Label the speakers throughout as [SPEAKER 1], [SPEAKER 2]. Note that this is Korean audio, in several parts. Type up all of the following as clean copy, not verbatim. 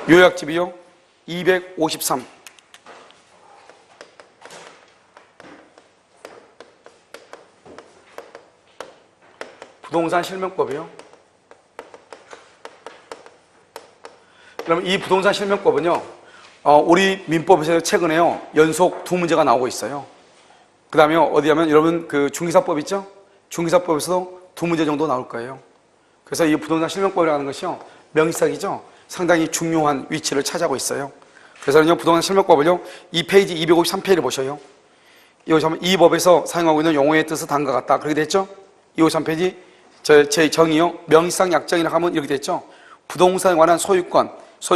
[SPEAKER 1] 요약집이요 253. 부동산 실명법이요. 그럼 이 부동산 실명법은요, 우리 민법에서 최근에요 연속 2문제가 나오고 있어요. 그 다음에 어디 하면 여러분 그 중개사법 있죠? 중개사법에서도 2문제 정도 나올 거예요. 그래서 이 부동산 실명법이라는 것이요 명시사기죠, 상당히 중요한 위치를 차지하고 있어요. 그래서는요 부동산 실명법을요 이 페이지 253페이지를 보셔요. 이 법에서 사용하고 있는 용어의 뜻은 다음과 같다 그렇게 됐죠? 253페이지 제 정의요 명시상 약정이라 하면 이렇게 됐죠. 부동산에 관한 소유권에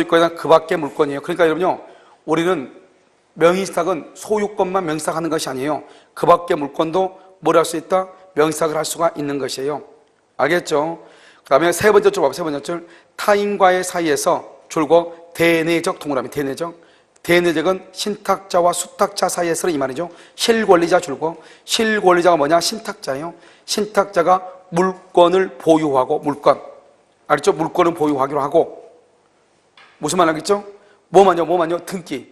[SPEAKER 1] 대한 그 밖의 물건이에요. 그러니까 여러분요 우리는 명의시탁은 소유권만 명시탁하는 것이 아니에요. 그 밖의 물건도 뭘 할 수 있다? 명시탁을 할 수가 있는 것이에요. 알겠죠? 그 다음에 세 번째 줄 봐봐. 세 번째 줄 타인과의 사이에서 줄곧 대내적 동그라미 대내적은 신탁자와 수탁자 사이에서는 이 말이죠. 실권리자 줄고 실권리자가 뭐냐? 신탁자예요. 신탁자가 물건을 보유하고 물건 알겠죠? 물건을 보유하기로 하고 무슨 말 하겠죠? 뭐만요? 등기.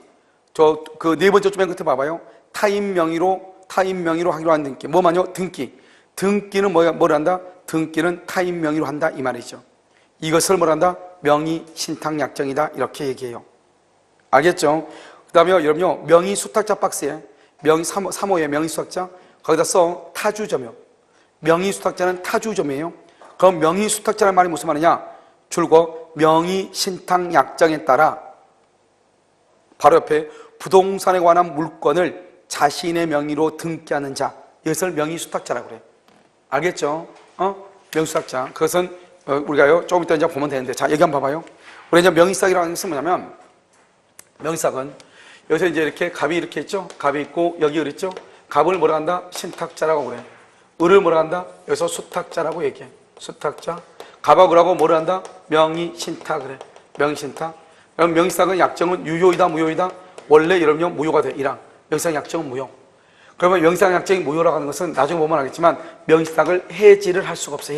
[SPEAKER 1] 저 그 네 번째 줄 맨 끝에 봐봐요. 타인 명의로 하기로 한 등기. 뭐만요? 등기. 등기는 뭘 한다? 등기는 타인 명의로 한다 이 말이죠. 이것을 뭘 한다? 명의 신탁 약정이다 이렇게 얘기해요. 알겠죠? 그 다음에 여러분요 명의 수탁자 박스에 명의 3호에 명의 수탁자 거기다 써 타주점이요. 명의 수탁자는 타주점이에요. 그럼 명의 수탁자라는 말이 무슨 말이냐? 줄곧 명의 신탁 약정에 따라 바로 옆에 부동산에 관한 물건을 자신의 명의로 등기하는 자, 이것을 명의 수탁자라고 그래요. 알겠죠? 명의 수탁자. 그것은 우리가요 조금 이따 이제 보면 되는데, 자 여기 한번 봐봐요. 우리 이제 명의싹이라는 것은 뭐냐면, 명의싹은 여기서 이제 이렇게 갑이 이렇게 있죠? 갑이 있고 여기 을 있죠? 갑을 뭐라 한다? 신탁자라고 그래. 을을 뭐라 한다? 여기서 수탁자라고 얘기해. 수탁자. 갑하고 을하고 뭐를 한다? 명의 신탁 그래. 명의 신탁. 그럼 명의싹은 약정은 유효이다 무효이다? 원래 이러면 무효가 돼. 1항. 명의싹 약정은 무효. 그러면 명의싹 약정이 무효라고 하는 것은 나중에 보면 알겠지만 명의싹을 해지를 할 수가 없어.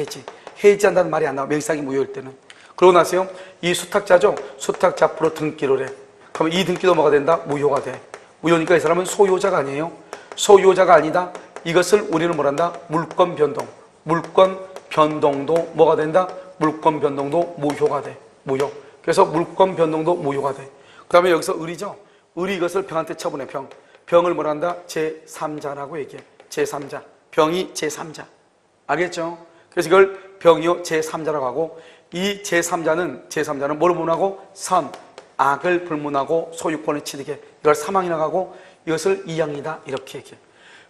[SPEAKER 1] 해지한다는 말이 안 나와. 명의싹이 무효일 때는. 그러고 나서요 이 수탁자죠. 수탁자 앞으로 등기를 해. 그러면 이 등기도 뭐가 된다? 무효가 돼. 무효니까 이 사람은 소유자가 아니에요. 소유자가 아니다. 이것을 우리는 뭐란다? 물권 변동. 물권 변동도 뭐가 된다? 물권 변동도 무효가 돼. 무효. 그래서 물권 변동도 무효가 돼. 그 다음에 여기서 을이죠. 을이 이것을 병한테 처분해. 병을 뭐란다? 제3자라고 얘기해. 제3자. 병이 제3자. 알겠죠? 그래서 이걸 병이요 제3자라고 하고, 이 제3자는 뭘 불문하고? 선, 악을 불문하고 소유권을 취득해. 이걸 3항이라고 하고, 이것을 2항이다 이렇게 얘기해.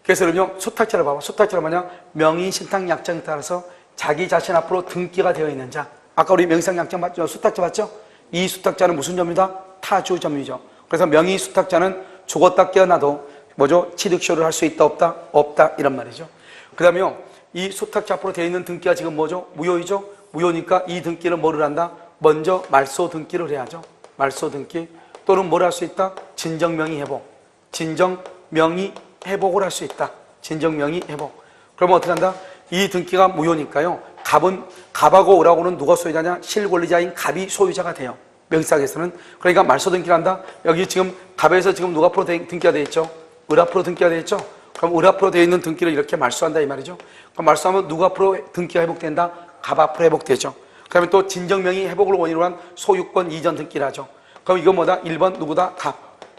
[SPEAKER 1] 그래서 여러분요 수탁자를 봐봐. 수탁자는 뭐냐? 명의신탁 약정에 따라서 자기 자신 앞으로 등기가 되어 있는 자. 아까 우리 명의신탁 약정 봤죠? 수탁자 봤죠? 이 수탁자는 무슨 점이다? 타주점이죠. 그래서 명의 수탁자는 죽었다 깨어나도 뭐죠? 취득쇼를 할 수 있다 없다? 없다 이런 말이죠. 그 다음에요 이 수탁자 앞으로 되어 있는 등기가 지금 뭐죠? 무효이죠? 무효니까 이 등기를 뭐를 한다? 먼저 말소 등기를 해야죠. 말소 등기. 또는 뭘 할 수 있다? 진정명의 회복. 진정명의 회복을 할 수 있다. 진정명의 회복. 그러면 어떻게 한다? 이 등기가 무효니까요 갑하고 을하고는 누가 소유자냐? 실권리자인 갑이 소유자가 돼요. 명의싹에서는. 그러니까 말소 등기를 한다. 여기 지금 갑에서 지금 누가 앞으로 등기가 되어 있죠? 을 앞으로 등기가 되어 있죠? 그럼 을 앞으로 되어 있는 등기를 이렇게 말소한다 이 말이죠. 그럼 말소하면 누가 앞으로 등기가 회복된다? 갑 앞으로 회복되죠. 그 다음에 또 진정명의 회복을 원인으로 한 소유권 이전 등기를 하죠. 그럼 이건 뭐다? 1번 누구다?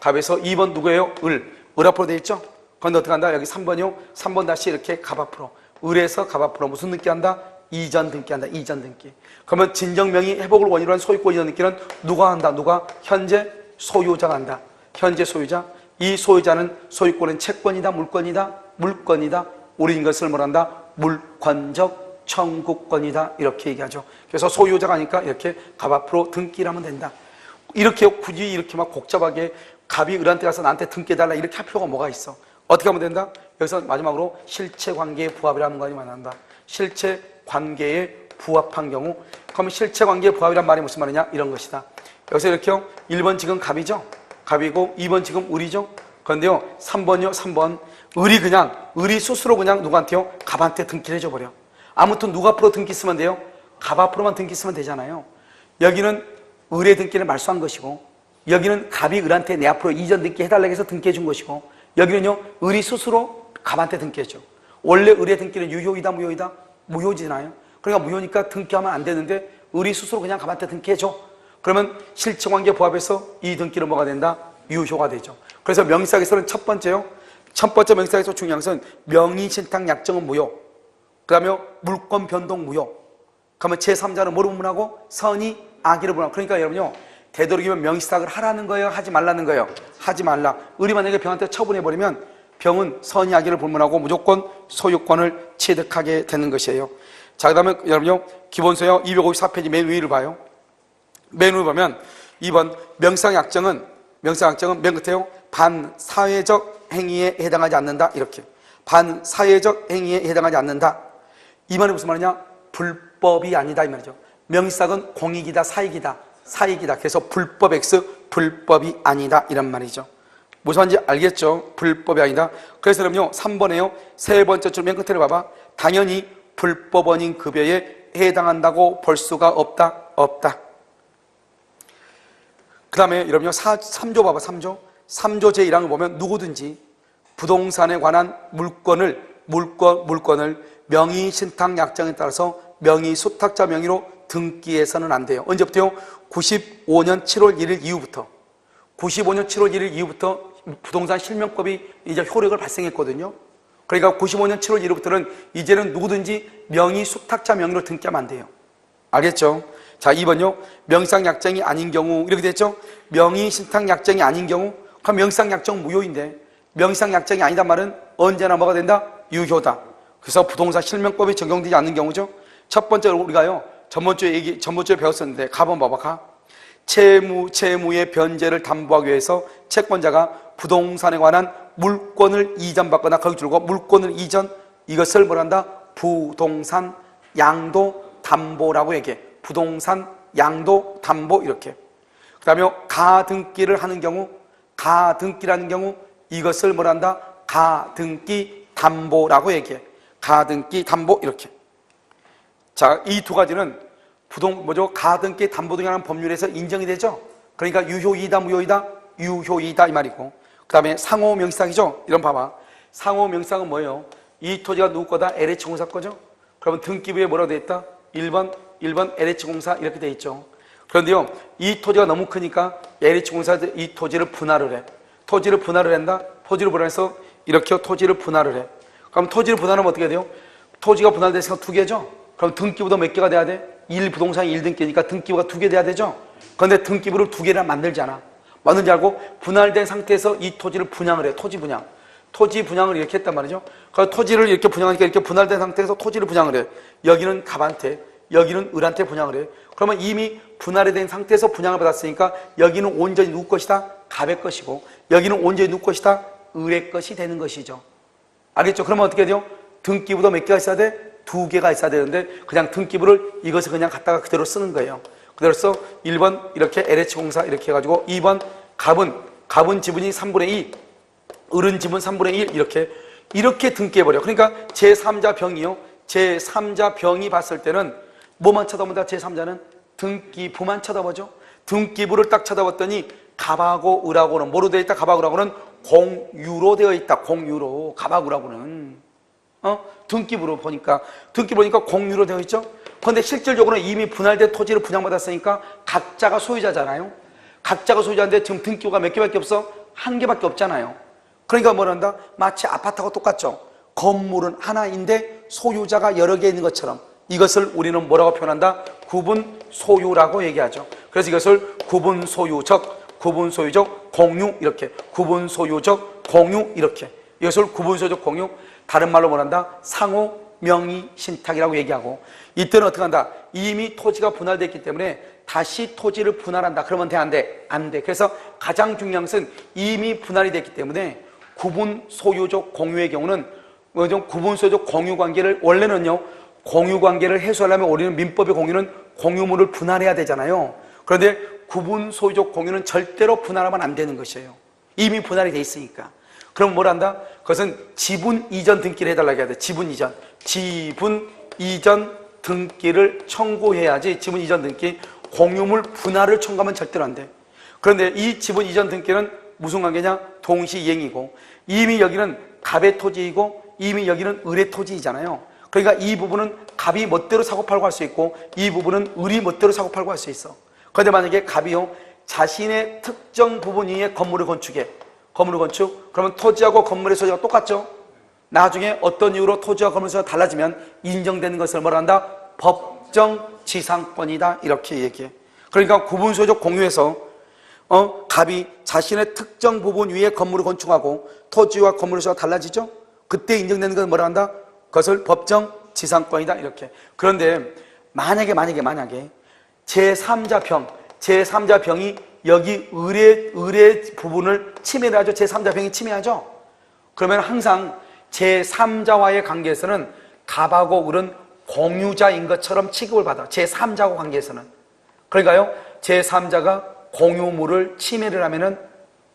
[SPEAKER 1] 갑에서 2번 누구예요? 을 앞으로 되어 있죠? 그런데 어떻게 한다? 여기 3번이요? 3번 다시 이렇게 갑 앞으로. 을에서 갑 앞으로 무슨 등기한다? 이전 등기한다. 이전 등기. 그러면 진정명의 회복을 원인으로 한 소유권 이전 등기는 누가 한다? 누가? 현재 소유자가 한다. 현재 소유자. 이 소유자는 소유권은 채권이다 물권이다? 물권이다. 우리인 것을 뭐란다? 물권적 청구권이다 이렇게 얘기하죠. 그래서 소유자가 하니까 이렇게 갑 앞으로 등기를 하면 된다. 이렇게 굳이 이렇게 막 복잡하게 갑이 을한테 가서 나한테 등기해달라 이렇게 할 필요가 뭐가 있어? 어떻게 하면 된다? 여기서 마지막으로 실체관계의 부합이라는 거 만난다. 실체관계에 부합한 경우. 그러면 실체관계의 부합이란 말이 무슨 말이냐? 이런 것이다. 여기서 이렇게요 1번 지금 갑이죠? 갑이고 2번 지금 을이죠? 그런데요 3번이요 3번 을이 스스로 그냥 누구한테요? 갑한테 등기를 해줘버려. 아무튼 누가 앞으로 등기 쓰면 돼요? 갑 앞으로만 등기 쓰면 되잖아요. 여기는 을의 등기를 말소한 것이고, 여기는 갑이 을한테 내 앞으로 이전 등기 해달라고 해서 등기해 준 것이고, 여기는요 을이 스스로 갑한테 등기했죠. 원래 을의 등기는 유효이다 무효이다? 무효지나요? 그러니까 무효니까 등기하면 안 되는데 을이 스스로 그냥 갑한테 등기해줘. 그러면 실체관계 부합해서 이 등기는 뭐가 된다? 유효가 되죠. 그래서 명의사기에서는 첫 번째 명의사기에서 중요한 것은 명의신탁 약정은 무효, 그 다음에 물권 변동 무효. 그러면 제3자는 뭐로 분문하고? 선의, 악의로 분문하고. 그러니까 여러분요, 되도록이면 명의신탁을 하라는 거예요? 하지 말라는 거예요? 하지 말라. 을이 만약에 병한테 처분해버리면 병은 선의, 악의를 불문하고 무조건 소유권을 취득하게 되는 것이에요. 자, 그 다음에 여러분요, 기본서요 254페이지 맨 위를 봐요. 맨 위를 보면 2번 명상약정은 맨 끝에요, 반사회적 행위에 해당하지 않는다. 이렇게 반사회적 행위에 해당하지 않는다. 이 말이 무슨 말이냐? 불법이 아니다 이 말이죠. 명의상은 공익이다 사익이다. 그래서 불법 X, 불법이 아니다 이런 말이죠. 무슨 말인지 알겠죠? 불법이 아니다. 그래서 그럼요 3번에요 세 번째 줄 맨 끝에 봐봐. 당연히 불법 원인 급여에 해당한다고 볼 수가 없다. 그 다음에 여러분요 3조 봐봐. 3조 제 1항을 보면 누구든지 부동산에 관한 물건을 명의신탁 약정에 따라서 명의수탁자 명의로 등기해서는 안 돼요. 언제부터요? 95년 7월 1일 이후부터. 95년 7월 1일 이후부터 부동산 실명법이 이제 효력을 발생했거든요. 그러니까 95년 7월 1일부터는 이제는 누구든지 명의수탁자 명의로 등기하면 안 돼요. 알겠죠? 자, 2번요. 명의상 약정이 아닌 경우 이렇게 됐죠? 명의신탁 약정이 아닌 경우, 그럼 명의상 약정 무효인데 명의상 약정이 아니단 말은 언제나 뭐가 된다? 유효다. 그래서 부동산 실명법이 적용되지 않는 경우죠. 첫 번째로 우리가요 전번주에 배웠었는데 가번 봐봐. 가 채무의 변제를 담보하기 위해서 채권자가 부동산에 관한 물권을 이전받거나 거기 줄고 물권을 이전, 이것을 뭐란다? 부동산 양도 담보라고 얘기해. 부동산 양도 담보 이렇게. 그 다음에 가등기를 하는 경우, 가등기라는 경우 이것을 뭐란다? 가등기 담보라고 얘기해. 가등기 담보 이렇게. 자, 이 두 가지는 가등기 담보 등이라는 법률에서 인정이 되죠. 그러니까 유효이다 무효이다? 유효이다 이 말이고. 그 다음에 상호 명의상이죠. 이런 봐봐. 상호 명의상은 뭐예요? 이 토지가 누구 거다? LH공사 거죠. 그러면 등기부에 뭐라고 돼 있다? 1번 LH공사 이렇게 돼 있죠. 그런데요 이 토지가 너무 크니까 LH공사에서 이 토지를 분할을 해. 토지를 분할을 한다? 토지를 분할해서 이렇게 토지를 분할을 해. 그럼 토지를 분할하면 어떻게 돼요? 토지가 분할됐으니까 두 개죠. 그럼 등기부도 몇 개가 돼야 돼? 1부동산이 1등기니까 등기부가 두 개 돼야 되죠. 그런데 등기부를 두 개나 만들잖아. 만든지 알고 분할된 상태에서 이 토지를 분양을 해. 토지 분양을 이렇게 했단 말이죠. 그래서 토지를 이렇게 분양하니까 이렇게 분할된 상태에서 토지를 분양을 해. 여기는 갑한테, 여기는 을한테 분양을 해. 그러면 이미 분할이 된 상태에서 분양을 받았으니까 여기는 온전히 누구 것이다? 갑의 것이고 여기는 온전히 누구 것이다? 을의 것이 되는 것이죠. 알겠죠? 그러면 어떻게 돼요? 등기부도 몇 개가 있어야 돼? 두 개가 있어야 되는데 그냥 등기부를 이것을 그냥 갖다가 그대로 쓰는 거예요. 그대로 써 1번 이렇게 LH공사 이렇게 해가지고 2번 갑은 지분이 3분의 2, 을은 지분 3분의 1 이렇게 등기해버려. 그러니까 제3자 병이요. 제3자 병이 봤을 때는 뭐만 쳐다본다? 제3자는 등기부만 쳐다보죠. 등기부를 딱 쳐다봤더니 갑하고 을하고는 뭐로 되어 있다? 갑하고 을하고는 공유로 되어 있다. 공유로. 갑하고 을하고는 등기부로 보니까 공유로 되어 있죠. 그런데 실질적으로는 이미 분할된 토지를 분양받았으니까 각자가 소유자잖아요. 각자가 소유자인데 지금 등기부가 몇 개밖에 없어? 한 개밖에 없잖아요. 그러니까 뭐란다? 마치 아파트하고 똑같죠. 건물은 하나인데 소유자가 여러 개 있는 것처럼 이것을 우리는 뭐라고 표현한다? 구분 소유라고 얘기하죠. 그래서 이것을 구분 소유적 공유 이렇게, 구분 소유적 공유 이렇게, 이것을 구분 소유적 공유, 다른 말로 뭐란다? 상호 명의 신탁이라고 얘기하고, 이때는 어떻게 한다? 이미 토지가 분할됐기 때문에 다시 토지를 분할한다. 그러면 돼? 안 돼? 안 돼. 그래서 가장 중요한 것은 이미 분할이 됐기 때문에 구분 소유적 공유의 경우는 구분 소유적 공유 관계를, 원래는요 공유 관계를 해소하려면 우리는 민법의 공유는 공유물을 분할해야 되잖아요. 그런데 구분 소유적 공유는 절대로 분할하면 안 되는 것이에요. 이미 분할이 돼 있으니까. 그럼 뭘 한다? 그것은 지분 이전 등기를 해달라고 해야 돼. 지분 이전 등기를 청구해야지. 지분 이전 등기. 공유물 분할을 청구하면 절대로 안 돼. 그런데 이 지분 이전 등기는 무슨 관계냐? 동시이행이고, 이미 여기는 갑의 토지이고 이미 여기는 을의 토지이잖아요. 그러니까 이 부분은 갑이 멋대로 사고팔고 할 수 있고 이 부분은 을이 멋대로 사고팔고 할 수 있어. 그런데 만약에 갑이요 자신의 특정 부분 위에 건물을 건축해. 건물을 건축. 그러면 토지하고 건물의 소재가 똑같죠? 나중에 어떤 이유로 토지와 건물의 소재가 달라지면 인정되는 것을 뭐라 한다? 법정 지상권이다. 이렇게 얘기해. 그러니까 구분소유적 공유에서 갑이 자신의 특정 부분 위에 건물을 건축하고 토지와 건물의 소재가 달라지죠? 그때 인정되는 것을 뭐라 한다? 그것을 법정 지상권이다. 이렇게. 그런데 만약에 제3자 병이 여기 을의 부분을 침해를 하죠. 제3자 병이 침해하죠. 그러면 항상 제3자와의 관계에서는 갑하고 을은 공유자인 것처럼 취급을 받아. 제3자하고 관계에서는. 그러니까요, 제3자가 공유물을 침해를 하면은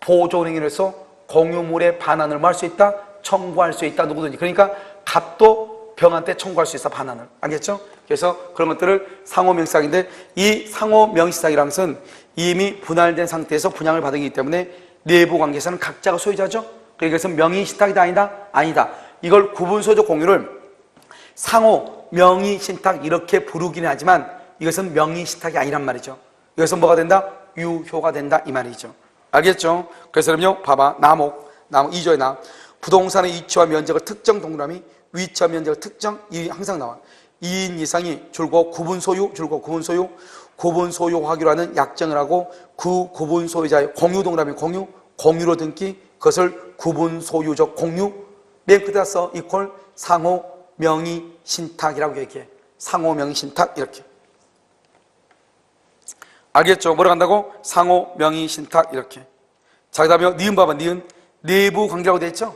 [SPEAKER 1] 보존행위로서 공유물의 반환을 뭐 할 수 있다? 청구할 수 있다. 누구든지. 그러니까 갑도 병한테 청구할 수 있어. 반환을. 알겠죠? 그래서 그런 것들을 상호명시상인데, 이 상호명시상이라는 것은 이미 분할된 상태에서 분양을 받기 때문에 내부 관계에서는 각자가 소유자죠. 그러니까 이것은 명의신탁이다 아니다? 아니다. 이걸 구분소유적 공유를 상호 명의신탁 이렇게 부르기는 하지만 이것은 명의신탁이 아니란 말이죠. 이것은 뭐가 된다? 유효가 된다 이 말이죠. 알겠죠? 그래서 그럼요, 봐봐. 나목 2조에 나 부동산의 위치와 면적을 특정 동그라미 위치와 면적을 특정, 이 항상 나와. 2인 이상이 줄고 구분소유 구분소유하기로 하는 약정을 하고 그 구분소유자의 공유 동그라미 공유로 등기, 그것을 구분소유적 공유, 맨 끝에 써 이퀄 상호명의신탁이라고 얘기해. 상호명의신탁 이렇게. 알겠죠? 뭐라고 한다고? 상호명의신탁 이렇게. 자, 그 다음에 니은 봐봐. 니은 내부관계라고 되어 있죠?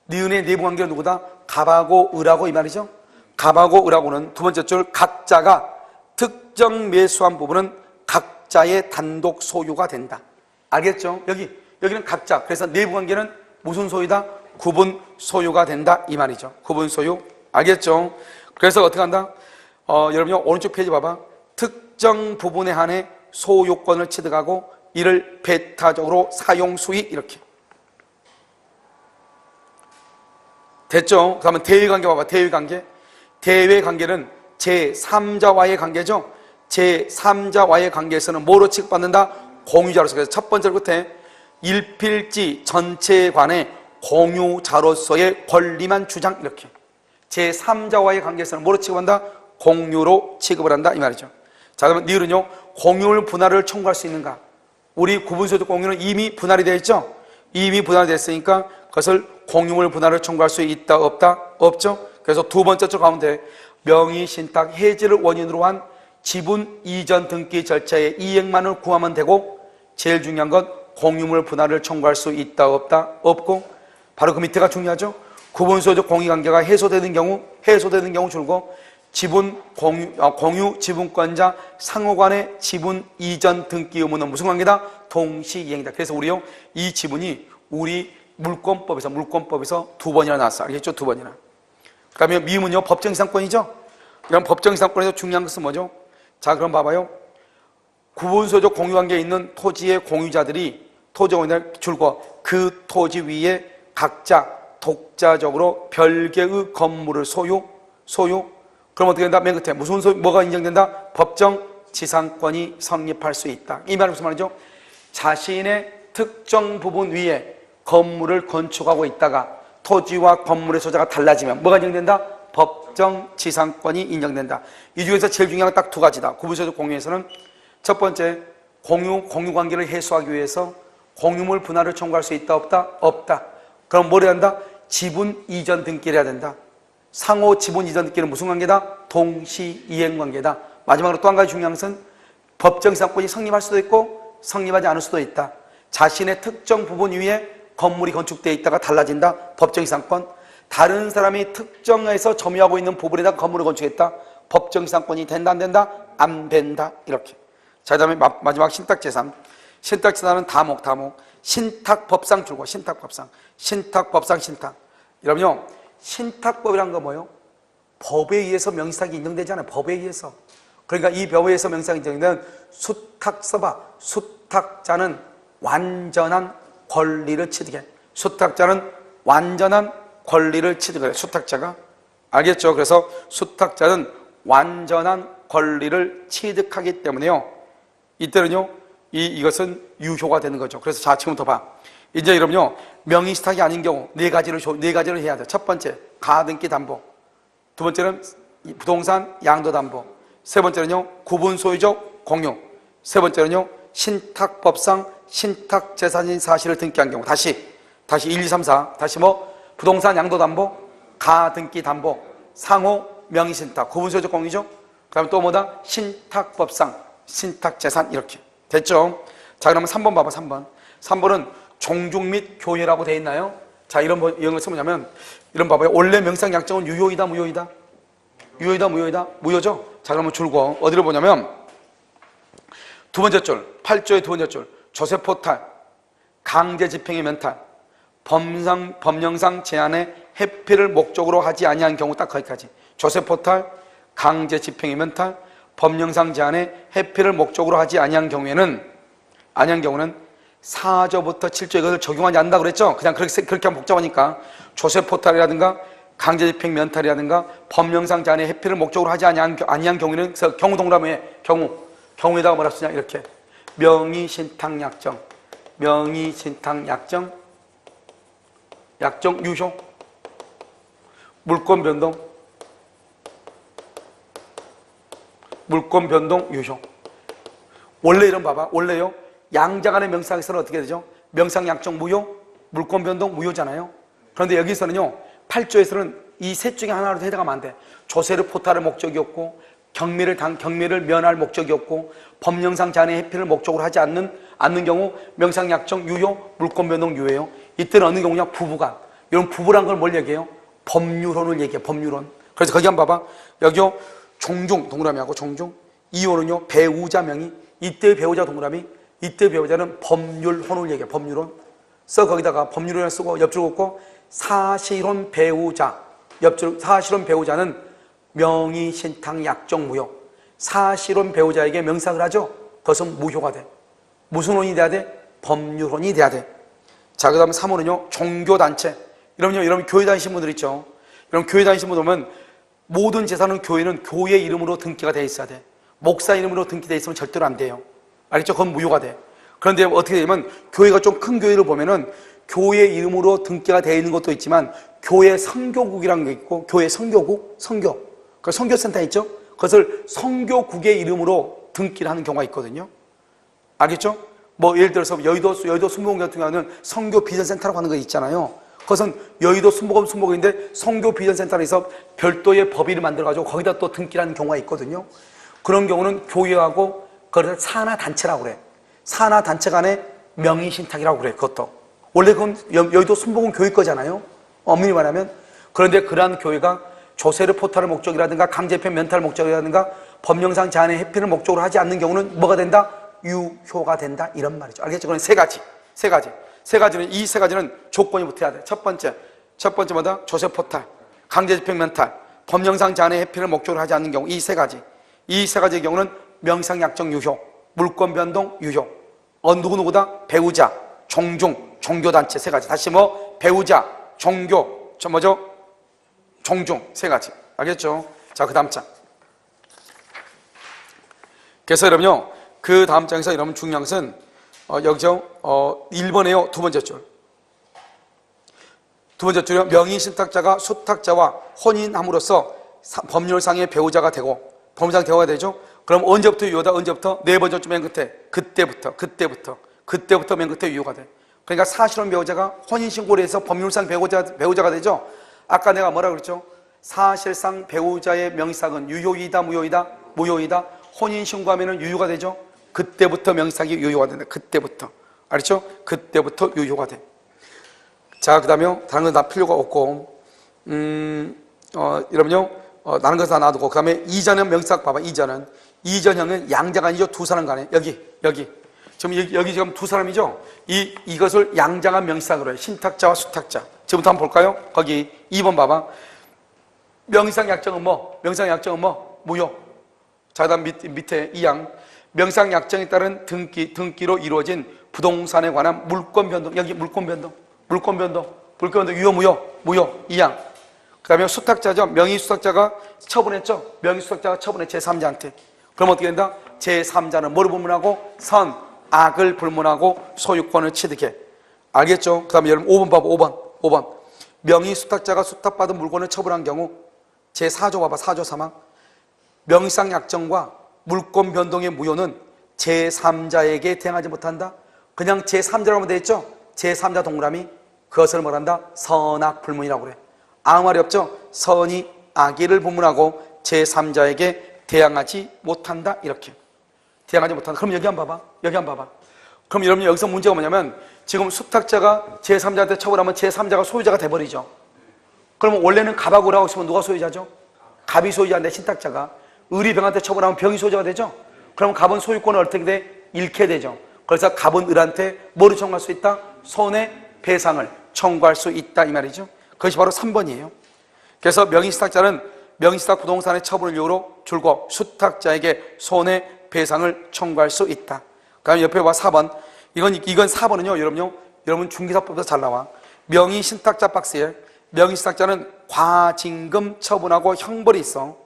[SPEAKER 1] 니은의 내부관계는 누구다? 갑하고 을하고 이 말이죠. 갑하고 을하고는 두 번째 줄 각자가 특정 매수한 부분은 각자의 단독 소유가 된다. 알겠죠? 여기는 각자. 그래서 내부관계는 무슨 소유다? 구분 소유가 된다 이 말이죠. 구분 소유. 알겠죠? 그래서 어떻게 한다? 여러분이 오른쪽 페이지 봐봐. 특정 부분에 한해 소유권을 취득하고 이를 배타적으로 사용 수익 이렇게. 됐죠? 그러면 대외관계 봐봐. 대외관계는 제3자와의 관계죠. 제3자와의 관계에서는 뭐로 취급받는다? 공유자로서. 그래서 첫 번째 끝에 일필지 전체에 관해 공유자로서의 권리만 주장 이렇게. 제3자와의 관계에서는 뭐로 취급한다? 공유로 취급을 한다 이 말이죠. 자, 그러면 니은은요, 공유물 분할을 청구할 수 있는가? 우리 구분소유적 공유는 이미 분할이 되어 있죠? 이미 분할이 됐으니까 그것을 공유물 분할을 청구할 수 있다 없다? 없죠? 그래서 두 번째 줄 가운데 명의신탁 해지를 원인으로 한 지분 이전 등기 절차의 이행만을 구하면 되고, 제일 중요한 건 공유물 분할을 청구할 수 있다 없다? 없고, 바로 그 밑에가 중요하죠. 구분소유적 공유관계가 해소되는 경우 줄고 지분 공유 지분권자 상호간의 지분 이전 등기 의무는 무슨 관계다? 동시이행이다. 그래서 우리요, 이 지분이 우리 물권법에서 두 번이나 나왔어. 알겠죠? 두 번이나. 그 다음에 미음은요, 법정이상권이죠? 그럼 법정이상권에서 중요한 것은 뭐죠? 자, 그럼 봐봐요. 구분소유적 공유관계에 있는 토지의 공유자들이 토지공유를 줄고 그 토지 위에 각자 독자적으로 별개의 건물을 소유. 그럼 어떻게 된다? 맨 끝에 무슨 뭐가 인정된다? 법정 지상권이 성립할 수 있다. 이 말은 무슨 말이죠? 자신의 특정 부분 위에 건물을 건축하고 있다가 토지와 건물의 소재가 달라지면 뭐가 인정된다? 법정 지상권이 인정된다. 이 중에서 제일 중요한 건 딱 두 가지다. 구분소유적 공유에서는 첫 번째, 공유 관계를 해소하기 위해서 공유물 분할을 청구할 수 있다 없다? 없다. 그럼 뭘 해야 한다? 지분 이전 등기를 해야 된다. 상호 지분 이전 등기는 무슨 관계다? 동시이행 관계다. 마지막으로 또 한 가지 중요한 것은 법정이상권이 성립할 수도 있고 성립하지 않을 수도 있다. 자신의 특정 부분 위에 건물이 건축되어 있다가 달라진다. 법정이상권. 다른 사람이 특정해서 점유하고 있는 부분에다 건물을 건축했다. 법정이상권이 된다 안 된다? 안 된다. 이렇게. 자, 그 다음에 마지막 신탁재산. 신탁재산은 다목. 신탁법상 줄고 신탁법상. 여러분요, 신탁법이란 건 뭐예요? 법에 의해서 명의신탁이 인정되잖아요. 법에 의해서. 그러니까 이 배우에서 명상정의는 수탁 써봐. 수탁자는 완전한 권리를 취득해. 수탁자는 완전한 권리를 취득해. 수탁자가. 알겠죠? 그래서 수탁자는 완전한 권리를 취득하기 때문에요. 이때는요, 이것은 유효가 되는 거죠. 그래서 자, 지금부터 봐. 이제 여러분요, 명의신탁이 아닌 경우 네 가지를 해야 돼. 첫 번째, 가등기 담보. 두 번째는 부동산 양도 담보. 세 번째는요, 구분 소유적 공유. 세 번째는요, 신탁법상 신탁 재산인 사실을 등기한 경우. 다시 1, 2, 3, 4. 다시 부동산 양도 담보, 가등기 담보, 상호 명의신탁, 구분 소유적 공유죠. 그 다음에 또 뭐다? 신탁법상 신탁 재산. 이렇게 됐죠? 자, 그러면 3번 봐봐. 3번은 종중 및 교회라고 되어 있나요? 자, 이런 걸 쓰면 이런 봐봐요. 원래 명상약정은 유효이다, 무효이다? 유효이다, 무효이다? 무효죠? 자, 그러면 줄거 어디를 보냐면 두 번째 줄, 8조의 두 번째 줄, 조세포탈, 강제집행의 면탈, 법령상 제한의 회피를 목적으로 하지 아니한 경우. 딱 거기까지. 조세포탈, 강제집행의 면탈, 법령상 제한의 회피를 목적으로 하지 아니한 경우는 4조부터 7조 이것을 적용하지 않는다 그랬죠? 그냥 그렇게 하면 복잡하니까 조세포탈이라든가 강제집행 면탈이라든가 법령상 제한의 회피를 목적으로 하지 아니한 경우는 경우 동그라미에 경우에다가 뭐라 쓰냐 이렇게 명의신탁약정 약정 유효 물권 변동 유효. 원래 이런 봐봐. 원래요, 양자간의 명상에서는 어떻게 되죠? 명상약정 무효, 물권 변동 무효잖아요. 그런데 여기서는요, 8조에서는 이 셋 중에 하나로 해당하면 안 돼. 조세를 포탈할 목적이 없고, 경미를 면할 목적이 없고, 법령상 제한의 회피를 목적으로 하지 않는 경우 명상약정 유효, 물권 변동 유효예요. 이때는 어느 경우냐? 부부간. 이런 부부란 걸 뭘 얘기해요? 법률혼을 얘기해. 법률혼. 그래서 거기 한번 봐봐. 여기요, 종중 동그라미하고 종중. 이혼은요, 배우자 명의. 이때의 배우자 동그라미. 이때 배우자는 법률혼을 얘기해. 법률혼. 거기다가 법률혼을 쓰고 옆줄 긋고 사실혼 배우자. 사실혼 배우자는 명의신탁약정 무효. 사실혼 배우자에게 명상을 하죠. 그것은 무효가 돼. 무슨 혼이 돼야 돼? 법률혼이 돼야 돼. 자, 그 다음에 3호는요, 종교단체. 여러분 교회 다니신 분들 있죠? 여러분 교회 다니신 분들 보면 모든 재산은 교회는 교회 이름으로 등기가 돼 있어야 돼. 목사 이름으로 등기돼 있으면 절대로 안 돼요. 알겠죠? 그건 무효가 돼. 그런데 어떻게 되냐면 교회가 좀 큰 교회를 보면은 교회 이름으로 등기가 되어 있는 것도 있지만 교회 선교국이라는 게 있고, 교회 선교국, 그 선교센터 있죠? 그것을 선교국의 이름으로 등기를 하는 경우가 있거든요. 알겠죠? 예를 들어서 여의도 순복음 같은 경우는 선교 비전센터라고 하는 거 있잖아요. 그것은 여의도 순복음인데 선교 비전센터에서 별도의 법인을 만들어가지고 거기다 또 등기를 하는 경우가 있거든요. 그런 경우는 교회하고 그걸 산하단체라고 그래. 산하단체 간의 명의신탁이라고 그래. 그것도 원래 그건 여의도 순복음 교회 거잖아요, 엄밀히 말하면. 그런데 그러한 교회가 조세를 포탈할 목적이라든가 강제집행 면탈 목적이라든가 법령상 제한의 회피를 목적으로 하지 않는 경우는 뭐가 된다? 유효가 된다, 이런 말이죠. 알겠죠? 그럼 세 가지는 이 세 가지는 조건이 붙어야 돼. 첫 번째 뭐다? 조세 포탈, 강제집행 면탈, 법령상 제한의 회피를 목적으로 하지 않는 경우. 이 세 가지의 경우는 명상약정 유효, 물권 변동 유효. 누구다? 배우자, 종중, 종교단체 세 가지. 다시 배우자, 종교, 종중 세 가지. 알겠죠? 자, 그 다음 장. 그래서 여러분요, 그 다음 장에서 여러분 중요한 것은 여기서 1번에요. 두 번째 줄이요. 명의신탁자가 수탁자와 혼인함으로써 법률상의 배우자가 되고, 법률상 대화가 되죠. 그럼 언제부터 유효다? 언제부터? 네 번째쯤 맨 끝에. 그때부터 맨 끝에 유효가 돼. 그러니까 사실혼 배우자가 혼인신고를 해서 법률상 배우자가 되죠. 아까 내가 뭐라 그랬죠? 사실상 배우자의 명의상은 유효이다, 무효이다? 무효이다. 혼인신고하면 유효가 되죠. 그때부터 명의상이 유효가 된다. 그때부터. 알겠죠? 그때부터 유효가 돼. 자, 그 다음에 다른 건 다 필요가 없고, 여러분요, 다른 거 다 놔두고, 그 다음에 이전형 명의상 봐봐. 이전형은 양자가 아니죠. 두 사람 간에. 여기. 여기 지금 두 사람이죠. 이것을 양자간 명의상으로 해. 신탁자와 수탁자. 지금부터 한번 볼까요? 거기 2번 봐봐. 명의상 약정은 무효. 자, 그다음 밑에 2항. 명상약정에 따른 등기로 이루어진 부동산에 관한 물권 변동. 여기 물권 변동. 유효, 무효. 2항. 그 다음에 수탁자죠. 명의 수탁자가 처분했죠. 명의 수탁자가 처분해 제3자한테. 그럼 어떻게 된다? 제3자는 뭐를 불문하고? 선, 악을 불문하고 소유권을 취득해. 알겠죠? 그 다음에 여러분 5번 봐봐. 5번. 명의 수탁자가 수탁받은 물건을 처분한 경우 제4조 봐봐. 4조 3항. 명의상 약정과 물권 변동의 무효는 제3자에게 대항하지 못한다. 그냥 제3자라고 하면 되겠죠? 제3자 동그라미. 그것을 뭐란다? 선악 불문이라고 그래. 아무 말이 없죠? 선이 악의를 불문하고 제3자에게 대항하지 못한다. 이렇게. 대항하지 못한다. 그럼 여기 한번 봐봐. 그럼 여러분 여기서 문제가 뭐냐면 지금 수탁자가 제3자한테 처분하면 제3자가 소유자가 돼버리죠. 그러면 원래는 갑하고 을하고 있으면 누가 소유자죠? 갑이 소유자인데 신탁자가. 을이 병한테 처분하면 병이 소유자가 되죠. 그러면 갑은 소유권을 어떻게 돼? 잃게 되죠. 그래서 갑은 을한테 뭐를 청구할 수 있다? 손해배상을 청구할 수 있다 이 말이죠. 그것이 바로 3번이에요. 그래서 명의수탁자는 명의수탁 부동산의 처분을 이유로 줄곧 수탁자에게 손해배상을 청구할 수 있다. 그 다음에 옆에 봐 4번. 이건 4번은요 여러분 중개사법에서 잘 나와. 명의신탁자 박스에 명의수탁자는 과징금 처분하고 형벌이 있어.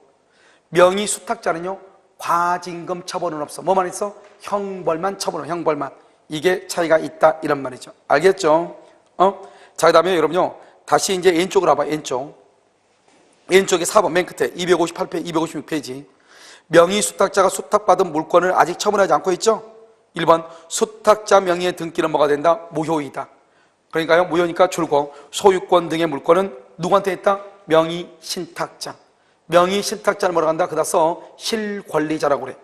[SPEAKER 1] 명의수탁자는요 과징금 처벌은 없어. 뭐만 있어? 형벌만 처분해. 형벌만. 이게 차이가 있다 이런 말이죠. 알겠죠? 자, 그 다음에 여러분요 다시 이제 왼쪽으로 와봐. 왼쪽에 4번 맨 끝에 258페이지 256페이지. 명의수탁자가 수탁받은 물건을 아직 처분하지 않고 있죠. 1번 수탁자 명의의 등기는 뭐가 된다? 무효이다. 그러니까요 무효니까 줄고 소유권 등의 물건은 누구한테 있다? 명의신탁자. 명의신탁자는 뭐라고 한다? 그다 써 실권리자라고 그래.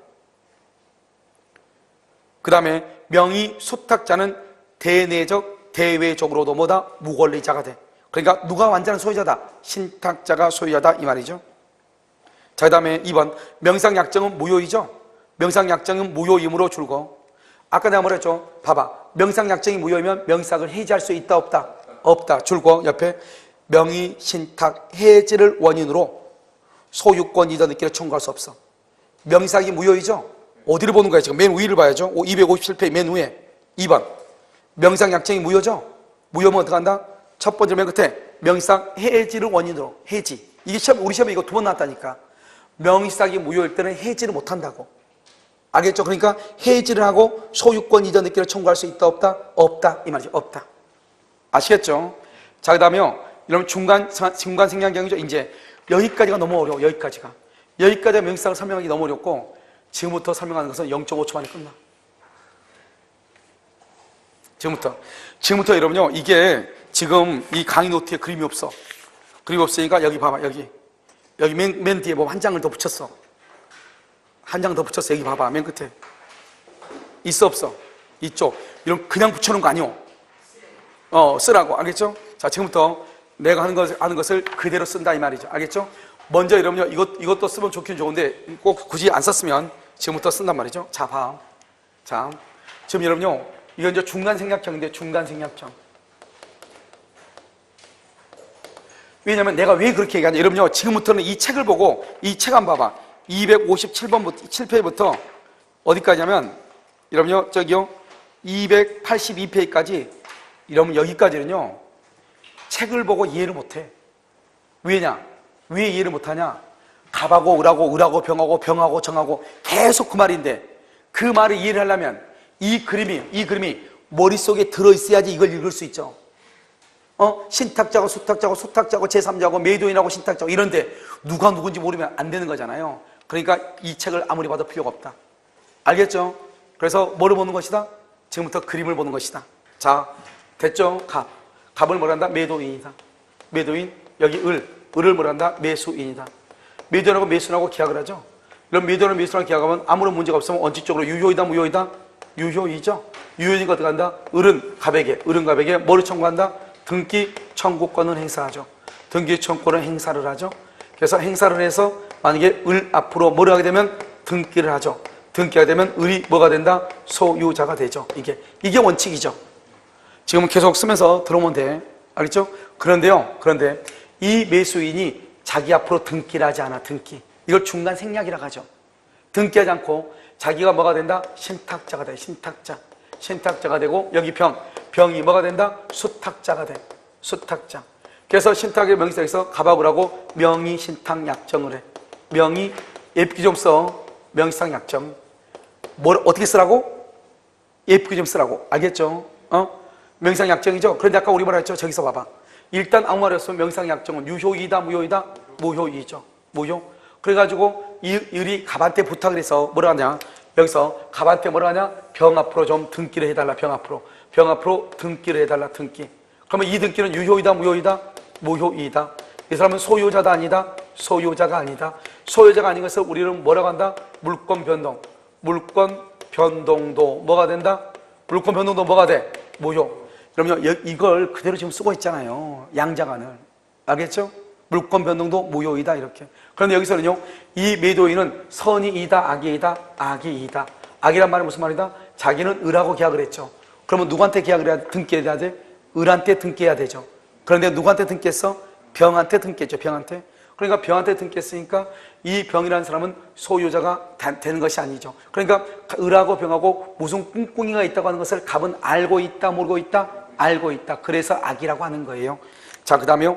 [SPEAKER 1] 그 다음에 명의수탁자는 대내적 대외적으로도 뭐다? 무권리자가 돼. 그러니까 누가 완전한 소유자다? 신탁자가 소유자다 이 말이죠. 자, 그 다음에 2번 명상약정은 무효이죠. 명상약정은 무효이므로 줄고 아까 내가 뭐랬죠? 봐봐. 명상약정이 무효이면 명의사학을 해지할 수 있다 없다? 없다. 줄고 옆에 명의신탁 해지를 원인으로 소유권 이전 느끼를 청구할 수 없어. 명의사학이 무효이죠. 어디를 보는 거야 지금? 맨 위를 봐야죠. 257페이지 맨 위에 2번 명상약정이 무효죠. 무효면 어떻게 한다? 첫 번째 맨 끝에 명의사학 해지를 원인으로. 해지. 이게 우리 시험에 이거 2번 나왔다니까. 명의사학이 무효일 때는 해지를 못한다고. 알겠죠? 그러니까 해지를 하고 소유권 이전 느끼를 청구할 수 있다 없다? 없다 이 말이죠. 없다. 아시겠죠? 자, 그 다음에요 여러분 중간 생략경이죠. 이제 여기까지가 너무 어려워. 여기까지가 명의사학을 설명하기 너무 어렵고 지금부터 설명하는 것은 0.5초 만에 끝나. 지금부터 여러분요 이게 지금 이 강의 노트에 그림이 없어. 그림이 없으니까 여기 봐봐. 여기 맨 뒤에 뭐 한 장을 더 붙였어. 한 장 더 붙였어. 여기 봐봐. 맨 끝에 있어 없어? 이쪽. 이런 그냥 붙여놓은 거 아니오. 쓰라고. 알겠죠? 자, 지금부터 내가 하는 것을 그대로 쓴다 이 말이죠. 알겠죠? 먼저 여러분요 이것도 쓰면 좋긴 좋은데 꼭 굳이 안 썼으면 지금부터 쓴단 말이죠. 자, 봐. 자, 지금 여러분요 이건 이제 중간생략형인데 중간생략형. 왜냐면 내가 왜 그렇게 얘기하냐. 여러분요 지금부터는 이 책을 보고 이 책 한번 봐봐. 257번부터 7페이지부터 어디까지냐면 여러분요 저기요 282페이지까지 여러분 여기까지는요 책을 보고 이해를 못해. 왜냐? 왜 이해를 못하냐? 갑하고 을하고 병하고 정하고 계속 그 말인데 그 말을 이해를 하려면 이 그림이 머릿속에 들어있어야지 이걸 읽을 수 있죠. 신탁자고 수탁자고 제3자고 매도인하고 신탁자고 이런데 누가 누군지 모르면 안 되는 거잖아요. 그러니까 이 책을 아무리 봐도 필요가 없다. 알겠죠? 그래서 뭐를 보는 것이다? 지금부터 그림을 보는 것이다. 자, 됐죠? 갑을 뭐란다? 매도인이다. 매도인, 여기 을을 뭐란다? 매수인이다. 매도인하고 매수인하고 계약을 하죠. 그럼 매도인하고 매수인하고 계약하면 아무런 문제가 없으면 원칙적으로 유효이다 무효이다? 유효이죠. 유효이니까 어떻게 한다? 을은 갑에게 뭐를 청구한다? 등기 청구권을 행사하죠. 등기 청구권을 행사를 하죠. 그래서 행사를 해서 만약에 을 앞으로 뭐를 하게 되면 등기를 하죠. 등기가 되면 을이 뭐가 된다? 소유자가 되죠. 이게 원칙이죠. 지금은 계속 쓰면서 들어오면 돼. 알겠죠? 그런데 이 매수인이 자기 앞으로 등기를 하지 않아. 등기. 이걸 중간 생략이라고 하죠. 등기하지 않고 자기가 뭐가 된다? 신탁자가 돼. 신탁자가 되고 여기 병이 뭐가 된다? 수탁자가 돼. 수탁자. 그래서 신탁의 명의상에서 갑하고 하고 명의신탁약정을 해. 명의 예쁘게 좀 써. 명의신탁약정. 뭘 어떻게 쓰라고? 예쁘게 좀 쓰라고. 알겠죠? 명의신탁약정이죠. 그런데 아까 우리 뭐라 했죠? 저기서 봐봐. 일단 아무 말이 없으면 명의신탁약정은 유효이다, 무효이다? 무효이죠. 무효. 그래가지고 이 을이 갑한테 부탁을 해서 뭐라 하냐? 여기서 갑한테 뭐라 하냐? 병 앞으로 좀 등기를 해달라. 병 앞으로 등기를 해달라. 등기. 그러면 이 등기는 유효이다, 무효이다? 무효이다. 이 사람은 소유자다, 아니다? 소유자가 아니다. 소유자가 아닌 것을 우리는 뭐라고 한다? 물권 변동. 물권 변동도 뭐가 된다? 물권 변동도 뭐가 돼? 무효. 그러면요, 이걸 그대로 지금 쓰고 있잖아요. 양자간을. 알겠죠? 물권 변동도 무효이다, 이렇게. 그런데 여기서는요, 이 매도인은 선이이다, 악이이다? 악이이다. 악이란 말은 무슨 말이다? 자기는 을하고 계약을 했죠. 그러면 누구한테 계약을 해야 돼? 등기해야 돼? 을한테 등기해야 되죠. 그런데 누구한테 등기했어? 병한테 등기했죠. 병한테. 그러니까 병한테 등기했으니까 이 병이라는 사람은 소유자가 되는 것이 아니죠. 그러니까 을하고 병하고 무슨 꿍꿍이가 있다고 하는 것을 갑은 알고 있다, 모르고 있다? 알고 있다. 그래서 악이라고 하는 거예요. 자, 그 다음에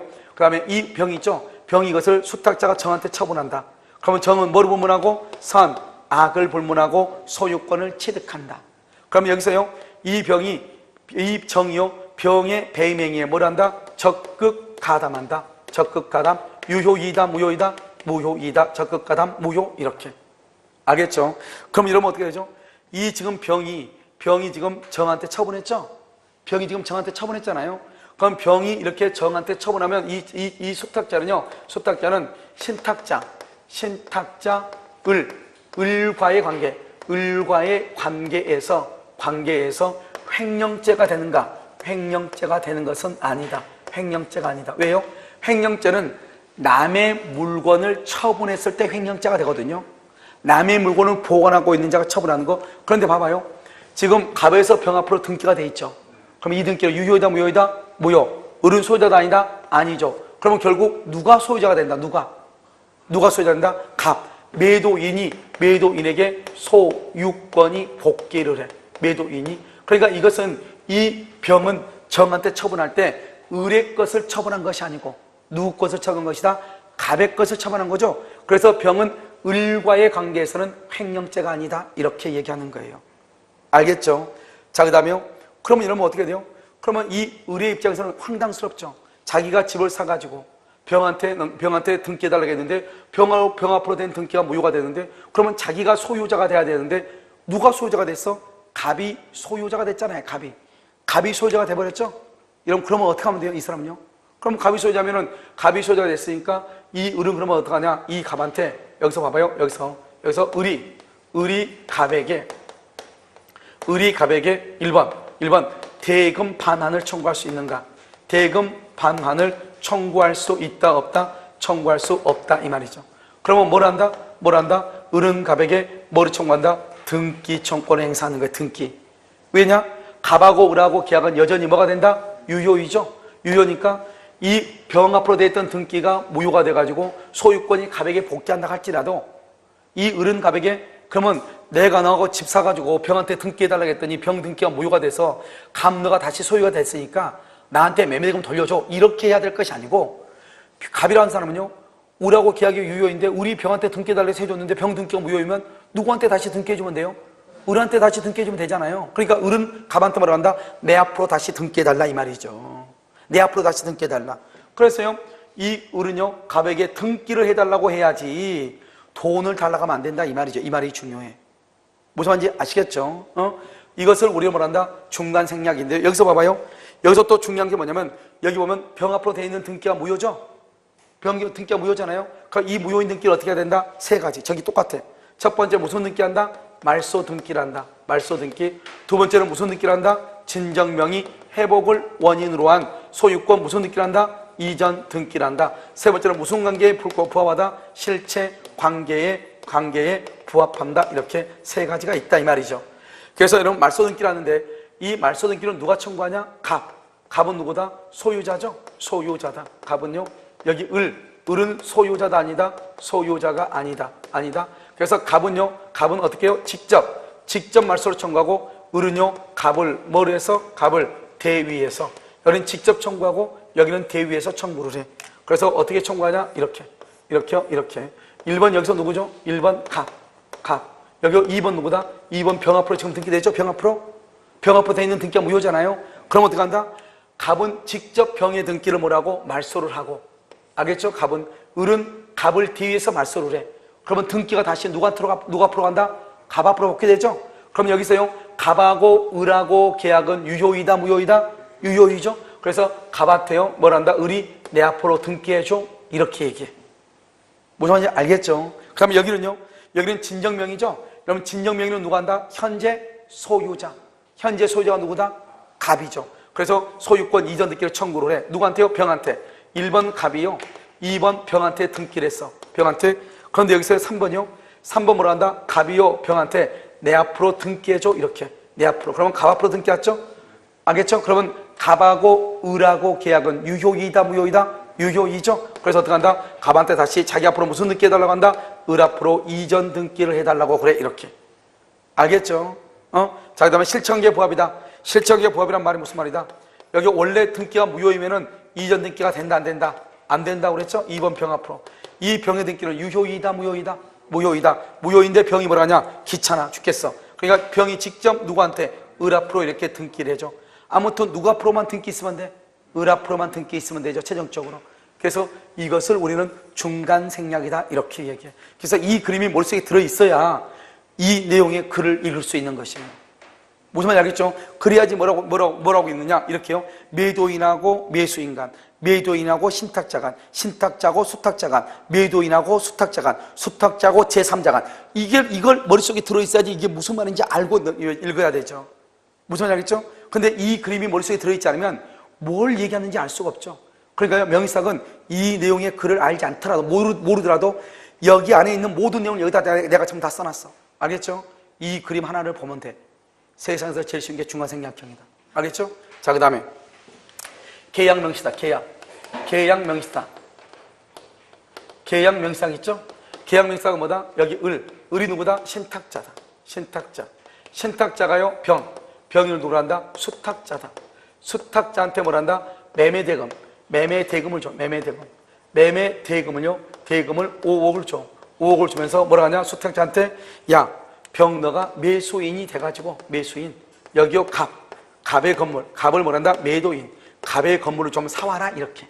[SPEAKER 1] 이 병이 있죠. 병이 이것을 수탁자가 정한테 처분한다. 그러면 정은 뭐를 불문하고? 선, 악을 불문하고 소유권을 취득한다. 그러면 여기서요, 이 정이요, 병의 배임행위에 뭘 한다? 적극 가담한다. 적극 가담. 유효이다, 무효이다? 무효이다. 적극 가담, 무효. 이렇게. 알겠죠? 그럼 이러면 어떻게 되죠? 이 지금 병이 지금 정한테 처분했죠? 병이 지금 정한테 처분했잖아요? 그럼 병이 이렇게 정한테 처분하면 이 수탁자는 신탁자, 을과의 관계에서 횡령죄가 되는가? 횡령죄가 되는 것은 아니다. 횡령죄가 아니다. 왜요? 횡령죄는 남의 물건을 처분했을 때 횡령죄가 되거든요. 남의 물건을 보관하고 있는 자가 처분하는 거. 그런데 봐봐요. 지금 갑에서 병 앞으로 등기가 돼 있죠. 그럼 이 등기는 유효이다, 무효이다? 무효. 을은 소유자다, 아니다? 아니죠. 그러면 결국 누가 소유자가 된다? 누가 소유자가 된다? 갑. 매도인에게 소유권이 복귀를 해. 매도인이. 그러니까 이것은 이 병은 정한테 처분할 때 을의 것을 처분한 것이 아니고 누구 것을 처분한 것이다? 갑의 것을 처분한 거죠. 그래서 병은 을과의 관계에서는 횡령죄가 아니다. 이렇게 얘기하는 거예요. 알겠죠? 자, 그 다음에요. 그러면 이러면 어떻게 돼요? 그러면 이 을의 입장에서는 황당스럽죠. 자기가 집을 사가지고 병한테 등기해달라고 했는데 병 앞으로 된 등기가 무효가 되는데 그러면 자기가 소유자가 돼야 되는데 누가 소유자가 됐어? 갑이 소유자가 됐잖아요. 갑이 소유자가 돼버렸죠? 그러면 어떻게 하면 돼요? 이 사람은요? 그럼 갑이 소유자가 됐으니까 이 을은 그러면 어떡하냐? 이 갑한테 여기서 봐봐요. 여기서 을이 갑에게 1번 대금 반환을 청구할 수 있는가? 대금 반환을 청구할 수 있다, 없다? 청구할 수 없다, 이 말이죠. 그러면 뭘 한다? 을은 갑에게 뭐를 청구한다? 등기 청구권을 행사하는 거예요. 등기. 왜냐? 갑하고 을하고 계약은 여전히 뭐가 된다? 유효이죠. 유효니까 이 병 앞으로 돼 있던 등기가 무효가 돼가지고 소유권이 갑에게 복귀한다 할지라도 이 을은 갑에게 그러면 내가 너하고 집 사가지고 병한테 등기해달라고 했더니 병 등기가 무효가 돼서 갑 너가 다시 소유가 됐으니까 나한테 매매대금 돌려줘. 이렇게 해야 될 것이 아니고 갑이라는 사람은요, 을하고 계약이 유효인데 우리 병한테 등기해달라고 해서 해줬는데 병 등기가 무효이면 누구한테 다시 등기해주면 돼요? 을한테 다시 등기해주면 되잖아요. 그러니까 을은 갑한테 뭐라고 한다? 내 앞으로 다시 등기해달라, 이 말이죠. 내 앞으로 다시 등기해달라. 그래서요, 이 을은요, 갑에게 등기를 해달라고 해야지 돈을 달라고 하면 안 된다, 이 말이죠. 이 말이 중요해. 무슨 말인지 아시겠죠? 이것을 우리가 뭐란다? 중간 생략인데 여기서 봐봐요. 여기서 또 중요한 게 뭐냐면 여기 보면 병 앞으로 되어 있는 등기가 무효죠? 병 등기가 무효잖아요? 그러니까 이 무효인 등기를 어떻게 해야 된다? 세 가지. 저기 똑같아. 첫 번째 무슨 등기한다? 말소 등기를 한다. 말소 등기. 두 번째는 무슨 등기를 한다? 진정명의 회복을 원인으로 한 소유권 무슨 등기를 한다? 이전 등기를 한다. 세 번째는 무슨 관계에 부합하다? 실체 관계에 부합한다. 이렇게 세 가지가 있다, 이 말이죠. 그래서 여러분 말소 등기를 하는데 이 말소 등기는 누가 청구하냐? 갑은 누구다? 소유자죠. 소유자다. 갑은요, 여기 을은 소유자다, 아니다? 소유자가 아니다. 그래서 갑은요, 갑은 어떻게 해요? 직접 말소로 청구하고, 을은요, 갑을 뭐로 해서? 갑을 대위에서. 여기는 직접 청구하고, 여기는 대위에서 청구를 해. 그래서 어떻게 청구하냐? 이렇게요. 1번 여기서 누구죠? 1번 갑. 여기 2번 누구다? 2번 병 앞으로 지금 등기되죠? 병 앞으로 돼 있는 등기가 무효잖아요. 그럼 어떻게 한다? 갑은 직접 병의 등기를 뭐라고? 말소를 하고. 알겠죠? 을은 갑을 대위에서 말소를 해. 그러면 등기가 다시 누가 앞으로 간다? 갑 앞으로 붙게 되죠? 그럼 여기서요, 갑하고 을하고 계약은 유효이다, 무효이다? 유효이죠? 그래서 갑한테요, 뭘 한다? 을이 내 앞으로 등기해줘? 이렇게 얘기해. 무슨 말인지 알겠죠? 그 다음에 여기는 진정명이죠? 그러면 진정명의는 누가 한다? 현재 소유자가 누구다? 갑이죠. 그래서 소유권 이전 등기를 청구를 해. 누구한테요? 병한테. 1번 갑이요, 2번 병한테 등기를 했어. 병한테. 그런데 여기서 3번이요. 3번 뭐라 한다? 갑이요, 병한테 내 앞으로 등기해줘. 이렇게. 내 앞으로. 그러면 갑 앞으로 등기했죠? 알겠죠? 그러면 갑하고 을하고 계약은 유효이다, 무효이다? 유효이죠? 그래서 어떻게 한다? 갑한테 다시 자기 앞으로 무슨 등기 해달라고 한다? 을 앞으로 이전 등기를 해달라고 그래. 이렇게. 알겠죠? 자, 그 다음에 실천계 부합이다. 실천계 부합이란 말이 무슨 말이다? 여기 원래 등기가 무효이면은 이전 등기가 된다, 안 된다? 안 된다고 그랬죠? 2번 병 앞으로. 이 병의 등기는 유효이다, 무효이다? 무효이다. 무효인데 병이 뭐라냐? 귀찮아 죽겠어. 그러니까 병이 직접 누구한테? 을 앞으로 이렇게 등기를 해줘. 아무튼 누구 앞으로만 등기 있으면 돼? 을 앞으로만 등기 있으면 되죠, 최종적으로. 그래서 이것을 우리는 중간 생략이다, 이렇게 얘기해. 그래서 이 그림이 머릿속에 들어있어야 이 내용의 글을 읽을 수 있는 것입니다. 무슨 말인지 알겠죠? 그래야지 뭐라고 있느냐? 이렇게요. 매도인하고 매수인간, 매도인하고 신탁자간, 신탁자고 수탁자간, 매도인하고 수탁자간, 수탁자고 제3자간. 이걸 머릿속에 들어있어야지 이게 무슨 말인지 알고 읽어야 되죠. 무슨 말인지 알겠죠? 근데 이 그림이 머릿속에 들어있지 않으면 뭘 얘기하는지 알 수가 없죠. 그러니까 명의사학은 이 내용의 글을 알지 않더라도, 모르더라도 여기 안에 있는 모든 내용을 여기다 내가 지금 다 써놨어. 알겠죠? 이 그림 하나를 보면 돼. 세상에서 제일 쉬운 게 중간생략형이다. 알겠죠? 자, 그 다음에 계약명시다. 계약명시다. 계약명시상 있죠? 계약명시사가 뭐다? 여기 을이 누구다? 신탁자다. 신탁자가요, 병을 누구로 한다? 수탁자다. 수탁자한테 뭘 한다? 매매대금을 줘. 매매대금을요, 대금을 5억을 줘. 5억을 주면서 뭐라 하냐? 수탁자한테, 야, 병 너가 매수인이 돼가지고, 매수인, 여기요, 갑의 건물, 갑을 뭘 한다? 매도인, 갑의 건물을 좀 사와라. 이렇게.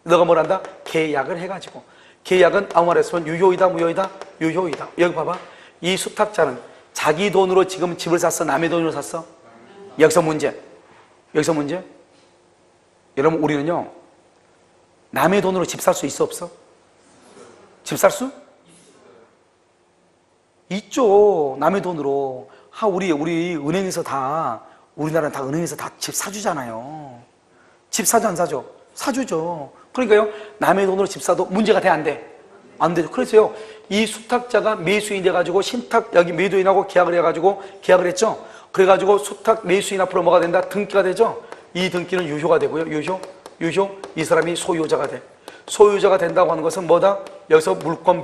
[SPEAKER 1] 너가 뭘 한다? 계약을 해가지고. 계약은 아무 말 했으면 유효이다, 무효이다? 유효이다. 여기 봐봐. 이 수탁자는 자기 돈으로 지금 집을 샀어? 남의 돈으로 샀어? 여기서 문제. 여러분, 우리는요, 남의 돈으로 집 살 수 있어, 없어? 집 살 수? 있죠. 남의 돈으로. 우리 은행에서 우리나라는 다 은행에서 다 집 사주잖아요. 집 사죠, 안 사죠? 사주죠. 그러니까요, 남의 돈으로 집 사도 문제가 돼, 안 돼? 안 되죠. 그래서요, 이 수탁자가 매수인이 돼가지고 여기 매도인하고 계약을 해가지고 계약을 했죠. 그래가지고 수탁 매수인 앞으로 뭐가 된다? 등기가 되죠. 이 등기는 유효가 되고요. 유효. 이 사람이 소유자가 돼. 소유자가 된다고 하는 것은 뭐다? 여기서 물권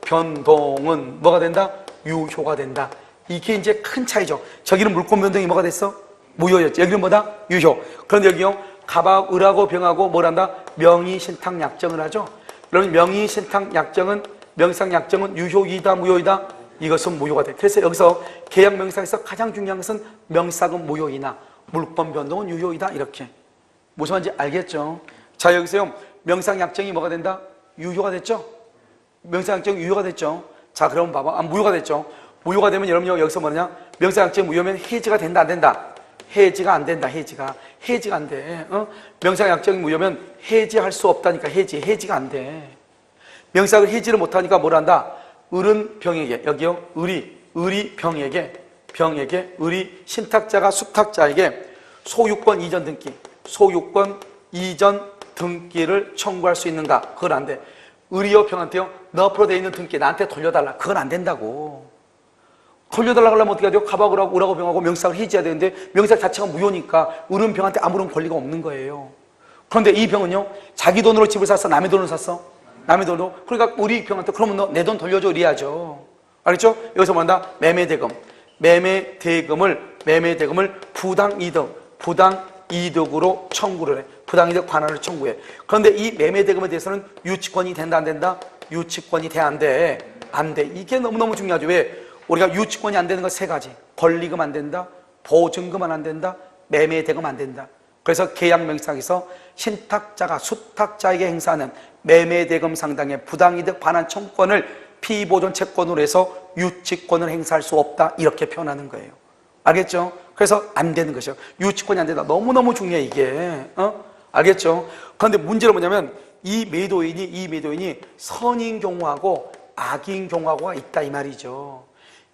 [SPEAKER 1] 변동은 뭐가 된다? 유효가 된다. 이게 이제 큰 차이죠. 저기는 물권 변동이 뭐가 됐어? 무효였죠. 여기는 뭐다? 유효. 그런데 여기요, 갑하고 을하고 병하고 뭘 한다? 명의신탁 약정을 하죠. 그러면 명의신탁 약정은, 명의상 약정은 유효이다, 무효이다? 이것은 무효가 돼. 그래서 여기서 계약 명의상에서 가장 중요한 것은 명의상은 무효이나 물권 변동은 유효이다. 이렇게. 무슨 말인지 알겠죠? 자, 여기서요, 명의상 약정이 뭐가 된다? 유효가 됐죠? 명의상 약정이 유효가 됐죠? 자, 그럼 봐봐. 무효가 됐죠? 무효가 되면 여러분요, 여기서 뭐냐? 명의상 약정이 무효면 해지가 된다, 안 된다? 해지가 안 된다, 해지가 안 돼. 명의상 약정이 무효면 해지할 수 없다니까, 해지가 안 돼. 명의상을 해지를 못하니까 뭘 한다? 을은 병에게, 여기요, 을이 병에게, 을이 신탁자가 수탁자에게 소유권 이전 등기를 청구할 수 있는가? 그건 안 돼. 을이요, 병한테요, 너 앞으로 돼 있는 등기 나한테 돌려달라. 그건 안 된다고. 돌려달라고 하려면 어떻게 해야 돼요? 갑하고 을하고 병하고 명의상을 해지해야 되는데 명의상 자체가 무효니까 을은 병한테 아무런 권리가 없는 거예요. 그런데 이 병은요, 자기 돈으로 집을 샀어? 남의 돈으로 샀어? 남의 돈도. 그러니까 우리 병한테 그러면 너 내 돈 돌려줘 이래야죠. 알겠죠? 여기서 뭐한다? 매매대금. 매매대금을 부당이득으로 청구를 해. 부당이득 관할을 청구해. 그런데 이 매매대금에 대해서는 유치권이 된다 안 된다? 유치권이 돼 안 돼? 안 돼. 이게 너무너무 중요하죠. 왜? 우리가 유치권이 안 되는 건 세 가지. 권리금 안 된다, 보증금은 안 된다, 매매대금 안 된다. 그래서 계약명상에서 신탁자가 수탁자에게 행사하는 매매대금 상당의 부당이득 반환 청구권을 피보존 채권으로 해서 유치권을 행사할 수 없다, 이렇게 표현하는 거예요. 알겠죠? 그래서 안 되는 것이에요. 유치권이 안 된다. 너무너무 중요해 이게. 알겠죠? 그런데 문제는 뭐냐면 이 매도인이 선인 경우하고 악인 경우하고가 있다 이 말이죠.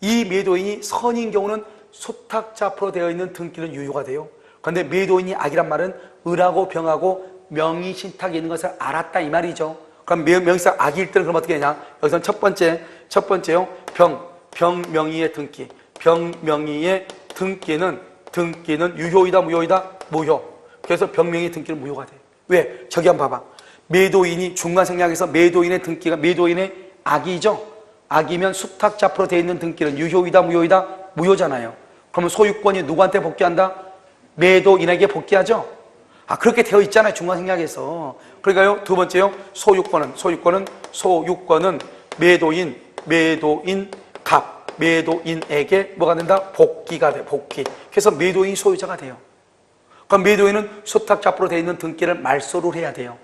[SPEAKER 1] 이 매도인이 선인 경우는 수탁자 앞으로 되어 있는 등기는 유효가 돼요. 그런데 매도인이 악이란 말은 을하고 병하고 명의신탁이 있는 것을 알았다 이 말이죠. 그럼 명의상 악일 때는 그럼 어떻게 되냐? 여기서는 첫 번째요. 병 명의의 등기. 병 명의의 등기는 유효이다 무효이다? 무효. 그래서 병 명의의 등기는 무효가 돼. 왜? 저기 한번 봐봐. 매도인이 중간생략에서 매도인의 등기가 매도인의 악이죠. 악이면 수탁자 앞으로 되어 있는 등기는 유효이다 무효이다? 무효잖아요. 그러면 소유권이 누구한테 복귀한다? 매도인에게 복귀하죠. 그렇게 되어 있잖아요. 중간생략에서. 그러니까요. 두 번째요. 소유권은 매도인에게 뭐가 된다? 복귀가 돼. 복귀. 그래서 매도인이 소유자가 돼요. 그럼 매도인은 수탁자 앞으로 되어 있는 등기를 말소를 해야 돼요.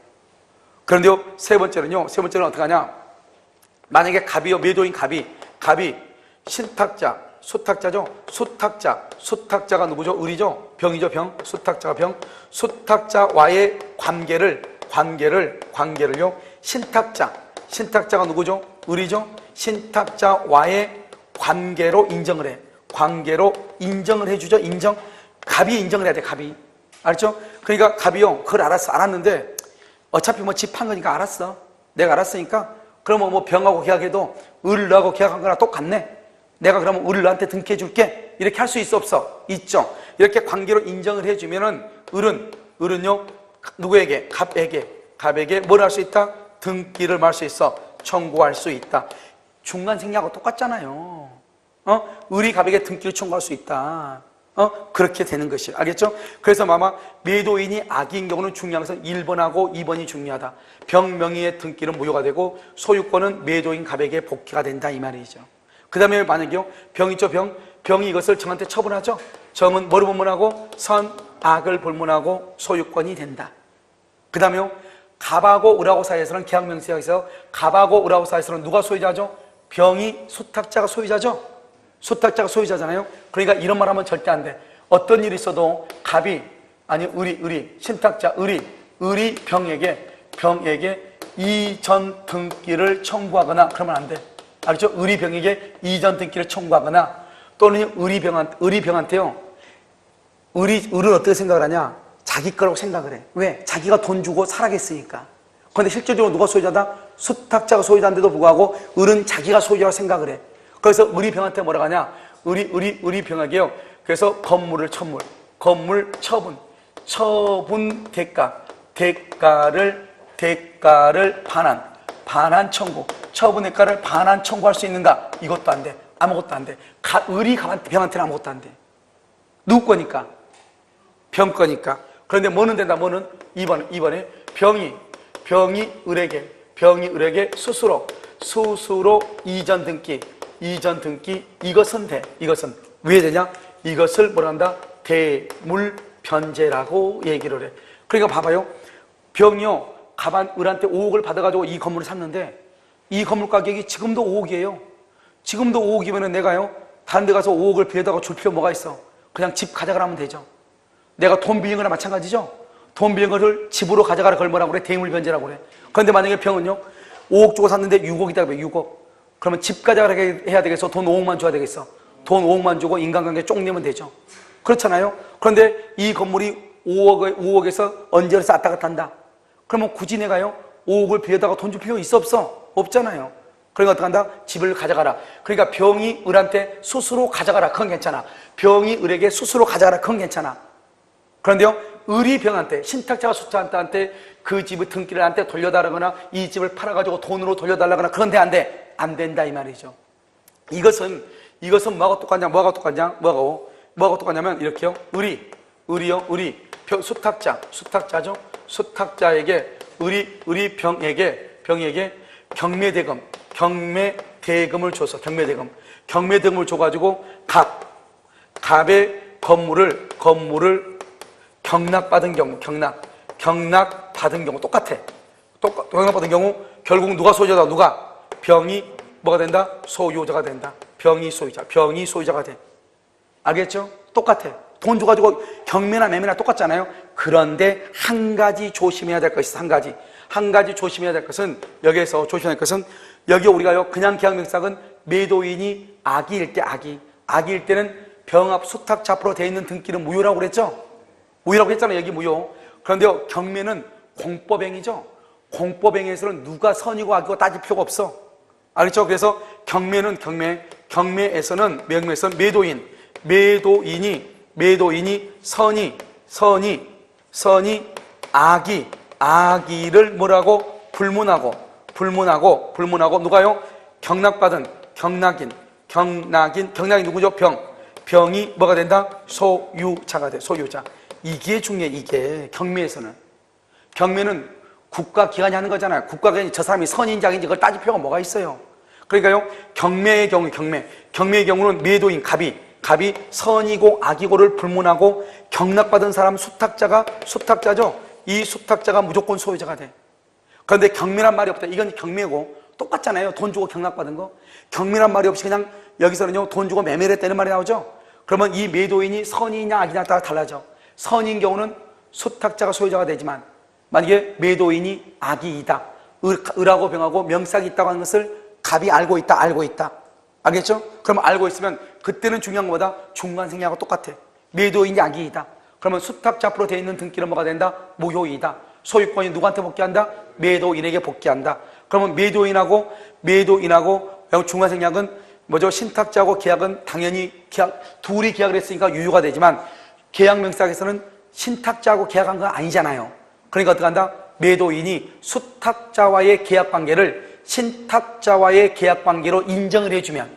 [SPEAKER 1] 그런데요. 세 번째는 어떻게 하냐? 만약에 갑이요. 매도인 갑이 신탁자, 수탁자죠. 수탁자가 누구죠? 을이죠. 병이죠. 병. 수탁자가 병. 수탁자와의 관계를요. 신탁자가 누구죠? 을이죠. 신탁자와의 관계로 인정을 해. 관계로 인정을 해주죠. 갑이 인정을 해야 돼. 갑이. 알죠? 그러니까 갑이요. 그걸 알았는데 어차피 집 판 거니까 알았어. 내가 알았으니까 그러면 병하고 계약해도 을하고 계약한 거랑 똑같네. 내가 그러면 을을 너한테 등기해 줄게. 이렇게 할 수 있어 없어? 있죠. 이렇게 관계로 인정을 해주면은 을은요 누구에게? 갑에게 뭘 할 수 있다? 등기를 말 수 있어. 청구할 수 있다. 중간생략하고 똑같잖아요. 을이 갑에게 등기를 청구할 수 있다. 그렇게 되는 것이 알겠죠? 그래서 아마 매도인이 악인 경우는 중요한 것은 1번하고 2번이 중요하다. 병 명의의 등기는 무효가 되고 소유권은 매도인 갑에게 복귀가 된다 이 말이죠. 그 다음에 만약에요 병이죠. 병이 이것을 정한테 처분하죠. 정은 뭐를 볼문하고? 선악을 볼문하고 소유권이 된다. 그 다음에요 갑하고 을하고 사이에서는 계약명세에서 갑하고 을하고 사이에서는 누가 소유자죠? 병이 수탁자가 소유자죠. 수탁자가 소유자잖아요. 그러니까 이런 말 하면 절대 안 돼. 어떤 일이 있어도 갑이 신탁자 을이 병에게 이전 등기를 청구하거나 그러면 안 돼. 알죠? 을이 병에게 이전 등기를 청구하거나 또는 을이 병한테요. 을은 어떻게 생각을 하냐? 자기 거라고 생각을 해. 왜? 자기가 돈 주고 살아겠으니까. 그런데 실질적으로 누가 소유자다? 수탁자가 소유자인데도 불구하고 을은 자기가 소유자라고 생각을 해. 그래서 을이 병한테 뭐라고 하냐? 을이 병에게요. 그래서 건물 처분 대가를 반환 청구. 처분 대가를 반환 청구할 수 있는가? 이것도 안 돼. 아무것도 안 돼. 을이 병한테는 아무것도 안 돼. 누구 거니까? 병 거니까. 그런데 뭐는 된다? 뭐는? 2번에 병이 을에게 스스로 이전 등기 이것은 돼. 이것은 왜 되냐? 이것을 뭐라 한다? 대물변제라고 얘기를 해. 그러니까 봐봐요. 병이요. 가반 을한테 5억을 받아가지고 이 건물을 샀는데 이 건물 가격이 지금도 5억이에요. 지금도 5억이면 내가요. 다른 데 가서 5억을 빌려다가 줄 필요 뭐가 있어? 그냥 집 가져가라 하면 되죠. 내가 돈 빌린 거나 마찬가지죠. 돈 빌린 거를 집으로 가져가라 걸 뭐라고 그래? 대물변제라고 그래. 그런데 만약에 병은요. 5억 주고 샀는데 6억이다 그래. 6억. 그러면 집 가져가라 해야 되겠어? 돈 5억만 줘야 되겠어? 돈 5억만 주고 인간관계 쪽내면 되죠. 그렇잖아요. 그런데 이 건물이 5억에서 언제에서 왔다 갔다 한다. 그러면 굳이 내가요 5억을 빌려다가 돈 줄 필요 있어 없어? 없잖아요. 그러니까 어떻게 한다? 집을 가져가라. 그러니까 병이 을한테 스스로 가져가라. 그건 괜찮아. 병이 을에게 스스로 가져가라. 그건 괜찮아. 그런데요 을이 병한테, 신탁자가 수탁자한테 그 집의 등기를 한테 돌려달라거나 이 집을 팔아가지고 돈으로 돌려달라거나 그런데 안 돼. 안 된다 이 말이죠. 이것은 뭐하고 똑같냐? 뭐하고 똑같냐면 이렇게요. 을이요. 수탁자죠. 수탁자에게 을이 병에게 경매대금을 줘서 경매대금을 줘가지고 갑의 건물을 경락받은 경우 똑같아. 경락받은 경우 결국 누가 소유자다? 누가? 병이 뭐가 된다? 소유자가 된다. 병이 소유자가 돼. 알겠죠? 똑같아. 돈 줘가지고 경매나 매매나 똑같잖아요. 그런데 한 가지 조심해야 될 것이 한 가지 조심해야 될 것은 여기에서 조심해야 될 것은 여기 우리가요 그냥 계약명삭은 매도인이 악의일 때는 병합 수탁자 앞으로 되어 있는 등기는 무효라고 그랬죠? 무효라고 했잖아요. 여기 무효. 그런데요 경매는 공법행위죠. 공법행위에서는 누가 선이고 악이고 따질 필요가 없어. 알겠죠? 그래서 경매에서는 매도인이 선이 악의를 뭐라고? 불문하고 누가요? 경락인 누구죠? 병이 뭐가 된다? 소유자가 돼. 소유자. 이게 중요해. 이게 경매는 국가기관이 하는 거잖아요. 국가기관이 저 사람이 선인지 악인지 그걸 따질 필요가 뭐가 있어요. 그러니까요 경매의 경우는 매도인 갑이 선이고 악이고를 불문하고 경락받은 사람 수탁자죠. 이 수탁자가 무조건 소유자가 돼. 그런데 경매란 말이 없다. 이건 경매고 똑같잖아요. 돈 주고 경락받은 거. 경매란 말이 없이 그냥 여기서는요 돈 주고 매매를 했다는 말이 나오죠. 그러면 이 매도인이 선이냐 악이냐 따라 달라져. 선인 경우는 수탁자가 소유자가 되지만 만약에 매도인이 악이이다. 을하고 병하고 명삭이 있다고 하는 것을 갑이 알고 있다. 알겠죠? 그럼 알고 있으면 그때는 중요한 것보다 중간생략하고 똑같아. 매도인이 악이이다. 그러면 수탁자 앞으로 되어 있는 등기는 뭐가 된다? 무효이다. 소유권이 누구한테 복귀한다? 매도인에게 복귀한다. 그러면 매도인하고 중간생략은 뭐죠? 신탁자하고 계약은 당연히 둘이 계약을 했으니까 유효가 되지만 계약명삭에서는 신탁자하고 계약한 건 아니잖아요. 그러니까 어떻게 한다? 매도인이 수탁자와의 계약관계를 신탁자와의 계약관계로 인정을 해주면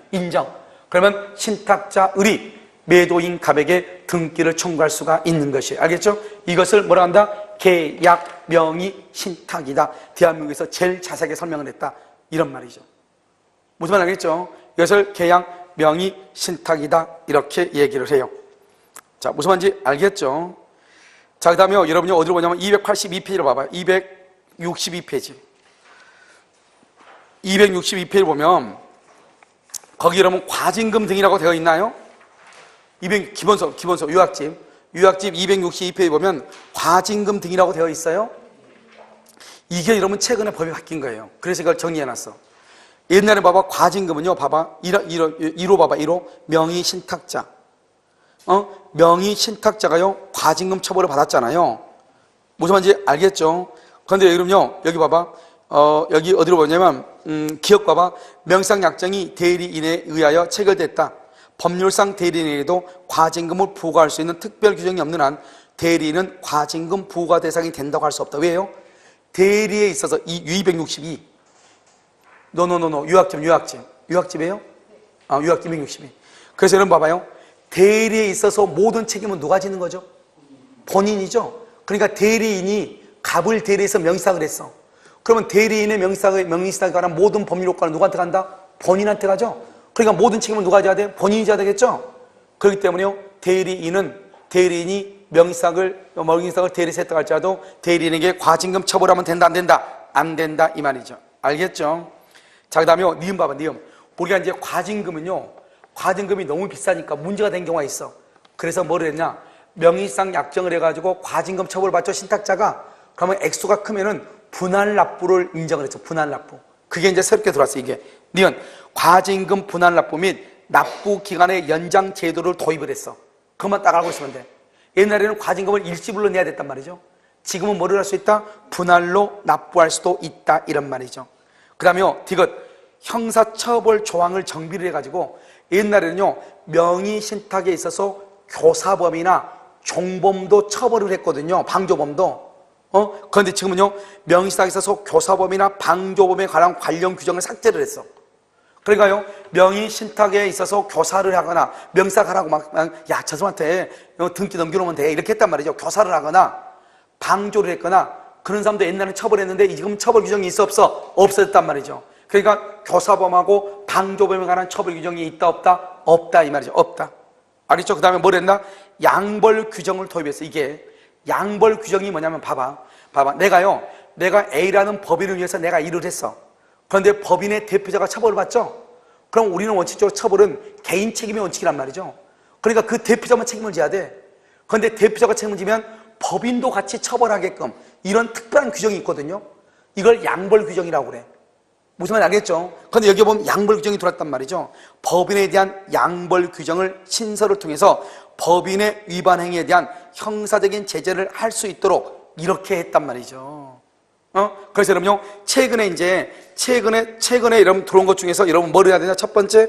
[SPEAKER 1] 그러면 신탁자 을이 매도인 갑에게 등기를 청구할 수가 있는 것이에요. 알겠죠? 이것을 뭐라 한다? 계약 명의 신탁이다. 대한민국에서 제일 자세하게 설명을 했다. 이런 말이죠. 무슨 말 알겠죠? 이것을 계약 명의 신탁이다. 이렇게 얘기를 해요. 자, 무슨 말인지 알겠죠? 자, 그 다음에 여러분이 어디로 보냐면 282페이지로 봐봐요. 262페이지. 262페이지를 보면 거기 여러분 과징금 등이라고 되어 있나요? 기본서 유학집 262페이지 보면 과징금 등이라고 되어 있어요. 이게 여러분 최근에 법이 바뀐 거예요. 그래서 이걸 정리해놨어. 옛날에 봐봐 과징금은요. 봐봐 1호 봐봐 1호 명의신탁자 명의신탁자가요 과징금 처벌을 받았잖아요. 무슨 말인지 알겠죠? 그런데 여러분요 여기 봐봐 여기 어디로 보냐면 기억 봐봐 명상약정이 대리인에 의하여 체결됐다. 법률상 대리인에게도 과징금을 부과할 수 있는 특별 규정이 없는 한 대리인은 과징금 부과 대상이 된다고 할 수 없다. 왜요? 대리에 있어서 이 262 유학집이에요? 유학집 262. 그래서 여러분 봐봐요. 대리에 있어서 모든 책임은 누가 지는 거죠? 본인이죠. 그러니까 대리인이 갑을 대리해서 명의시탁을 했어. 그러면 대리인의 명의시탁에 관한 모든 법률 효과는 누구한테 간다? 본인한테 가죠. 그러니까 모든 책임은 누가 져야 돼? 본인이 져야 되겠죠. 그렇기 때문에요 대리인이 명의시탁을 대리해서 했다고 할지라도 대리인에게 과징금 처벌하면 된다 안 된다? 안 된다 이 말이죠. 알겠죠? 자, 그 다음에 니은 봐봐. 니은. 우리가 이제 과징금이 너무 비싸니까 문제가 된 경우가 있어. 그래서 뭐를 했냐? 명의상 약정을 해가지고 과징금 처벌을 받죠, 신탁자가. 그러면 액수가 크면은 분할납부를 인정을 했죠. 분할납부. 그게 이제 새롭게 들어왔어. 이게 니은 과징금 분할납부 및 납부 기간의 연장 제도를 도입을 했어. 그것만 딱 알고 있으면 돼. 옛날에는 과징금을 일시불로 내야 됐단 말이죠. 지금은 뭐를 할 수 있다? 분할로 납부할 수도 있다 이런 말이죠. 그 다음에 디귿 형사처벌 조항을 정비를 해가지고 옛날에는요 명의신탁에 있어서 교사범이나 종범도 처벌을 했거든요. 방조범도. 그런데 지금은요, 명시사에 있어서 교사범이나 방조범에 관한 관련 규정을 삭제를 했어. 그러니까요, 명의 신탁에 있어서 교사를 하거나 명사 가라고 야, 저 사람한테 등기 넘겨놓으면 돼. 이렇게 했단 말이죠. 교사를 하거나 방조를 했거나 그런 사람도 옛날에 처벌했는데 지금 처벌 규정이 있어 없어? 없어졌단 말이죠. 그러니까 교사범하고 방조범에 관한 처벌 규정이 있다 없다? 없다 이 말이죠. 없다. 알겠죠? 그 다음에 뭘 했나? 양벌 규정을 도입했어. 이게 양벌 규정이 뭐냐면 봐봐. 내가 A라는 법인을 위해서 내가 일을 했어. 그런데 법인의 대표자가 처벌을 받죠? 그럼 우리는 원칙적으로 처벌은 개인 책임의 원칙이란 말이죠. 그러니까 그 대표자만 책임을 져야 돼. 그런데 대표자가 책임을 지면 법인도 같이 처벌하게끔 이런 특별한 규정이 있거든요. 이걸 양벌 규정이라고 그래. 무슨 말인지 알겠죠? 그런데 여기 보면 양벌 규정이 들어왔단 말이죠. 법인에 대한 양벌 규정을 신설을 통해서 법인의 위반 행위에 대한 형사적인 제재를 할 수 있도록 이렇게 했단 말이죠. 그래서 여러분요, 최근에 여러분 들어온 것 중에서 여러분 뭘 해야 되냐? 첫 번째,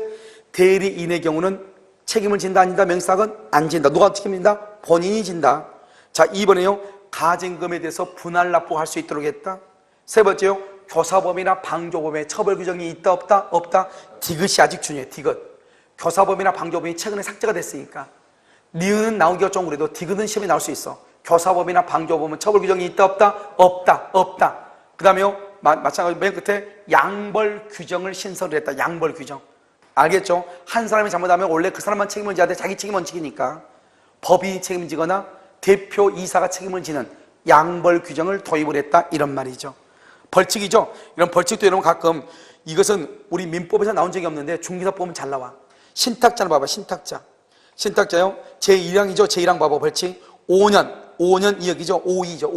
[SPEAKER 1] 대리인의 경우는 책임을 진다, 안 진다? 명사건 안 진다. 누가 책임진다? 본인이 진다. 자, 이번에요, 가증금에 대해서 분할 납부할 수 있도록 했다. 세 번째요, 교사범이나 방조범의 처벌 규정이 있다, 없다? 없다. 디귿이 아직 중요해, 디귿. 교사범이나 방조범이 최근에 삭제가 됐으니까. 니은은 나오기가 좀 그래도 디귿은 시험에 나올 수 있어. 교사범이나 방조범은 처벌 규정이 있다, 없다? 없다, 없다. 그 다음에요, 마찬가지로 맨 끝에 양벌 규정을 신설을 했다. 양벌 규정. 알겠죠? 한 사람이 잘못하면 원래 그 사람만 책임을 져야 돼. 자기 책임 원칙이니까. 법인이 책임지거나 대표 이사가 책임을 지는 양벌 규정을 도입을 했다. 이런 말이죠. 벌칙이죠. 이런 벌칙도 여러분 가끔 이것은 우리 민법에서 나온 적이 없는데 중개사 보면 잘 나와. 신탁자는 봐봐. 신탁자요. 제1항이죠. 제1항 봐봐. 벌칙 5년 2억이죠. 5이죠.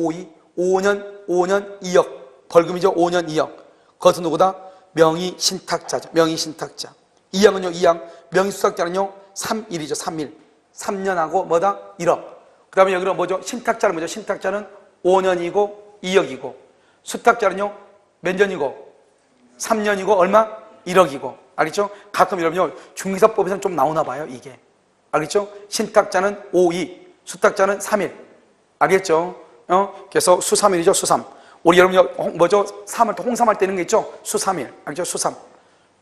[SPEAKER 1] 5년 2억. 벌금이죠. 5년 2억. 그것은 누구다? 명의 신탁자죠. 명의 신탁자. 2항은요. 2항. 명의 수탁자는요. 3일이죠. 3일. 3년하고 뭐다? 1억. 그 다음에 여기는 뭐죠? 신탁자는 뭐죠? 신탁자는 5년이고 2억이고 수탁자는요? 몇 년이고? 3년이고 얼마? 1억이고. 알겠죠? 가끔 여러분요, 중개사법에서는 좀 나오나 봐요, 이게. 알겠죠? 신탁자는 5일, 수탁자는 3일. 알겠죠? 그래서 수 3일이죠, 수 3. 우리 여러분요, 뭐죠? 3할 때, 홍삼할 때 있는 게 있죠? 수 3일. 알겠죠? 수 3.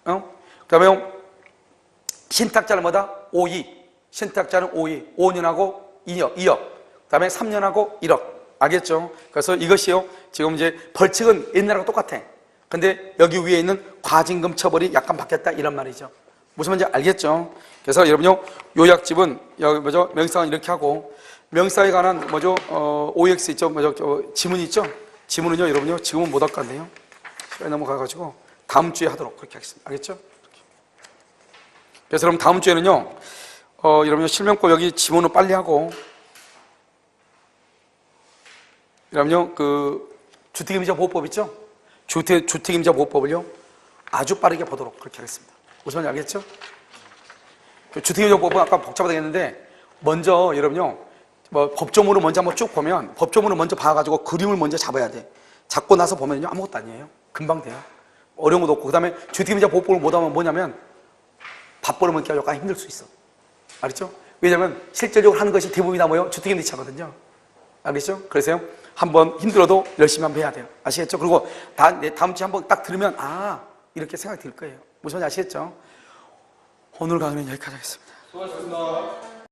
[SPEAKER 1] 그 다음에 신탁자는 뭐다? 5일. 신탁자는 5일. 5년하고 2억. 그 다음에 3년하고 1억. 알겠죠? 그래서 이것이요, 지금 이제 벌칙은 옛날하고 똑같아. 근데 여기 위에 있는 과징금 처벌이 약간 바뀌었다. 이런 말이죠. 무슨 말인지 알겠죠? 그래서 여러분요, 요약집은 여기 뭐죠? 명사는 이렇게 하고, 명사에 관한 뭐죠? OX 있죠? 뭐죠? 지문 있죠? 지문은요, 여러분요, 지금은 못 할 것 같네요. 시간이 넘어가가지고 다음 주에 하도록 그렇게 하겠습니다. 알겠죠? 그래서 여러분 다음 주에는요, 여러분요, 실명법 여기 지문은 빨리 하고, 그럼요, 주택임자 보호법 있죠? 주택임자 보호법을요, 아주 빠르게 보도록 그렇게 하겠습니다. 무슨 말인지 알겠죠? 주택임자 보호법은 아까 복잡하다했는데, 먼저, 여러분요, 법조문을 먼저 한번 쭉 보면, 법조문을 먼저 봐가지고 그림을 먼저 잡아야 돼. 잡고 나서 보면요, 아무것도 아니에요. 금방 돼요. 어려운 것도 없고, 그 다음에 주택임자 보호법을 못하면 뭐냐면, 밥벌어 먹기가 약간 힘들 수 있어. 알겠죠? 왜냐면, 실질적으로 하는 것이 대부분이 뭐예요? 주택임대차거든요. 알겠죠? 그래서요, 한번 힘들어도 열심히 한번 해야 돼요. 아시겠죠? 그리고 다음 주에 한번 딱 들으면, 이렇게 생각이 들 거예요. 무슨 말인지 아시겠죠? 오늘 강의는 여기까지 하겠습니다.
[SPEAKER 2] 수고하셨습니다.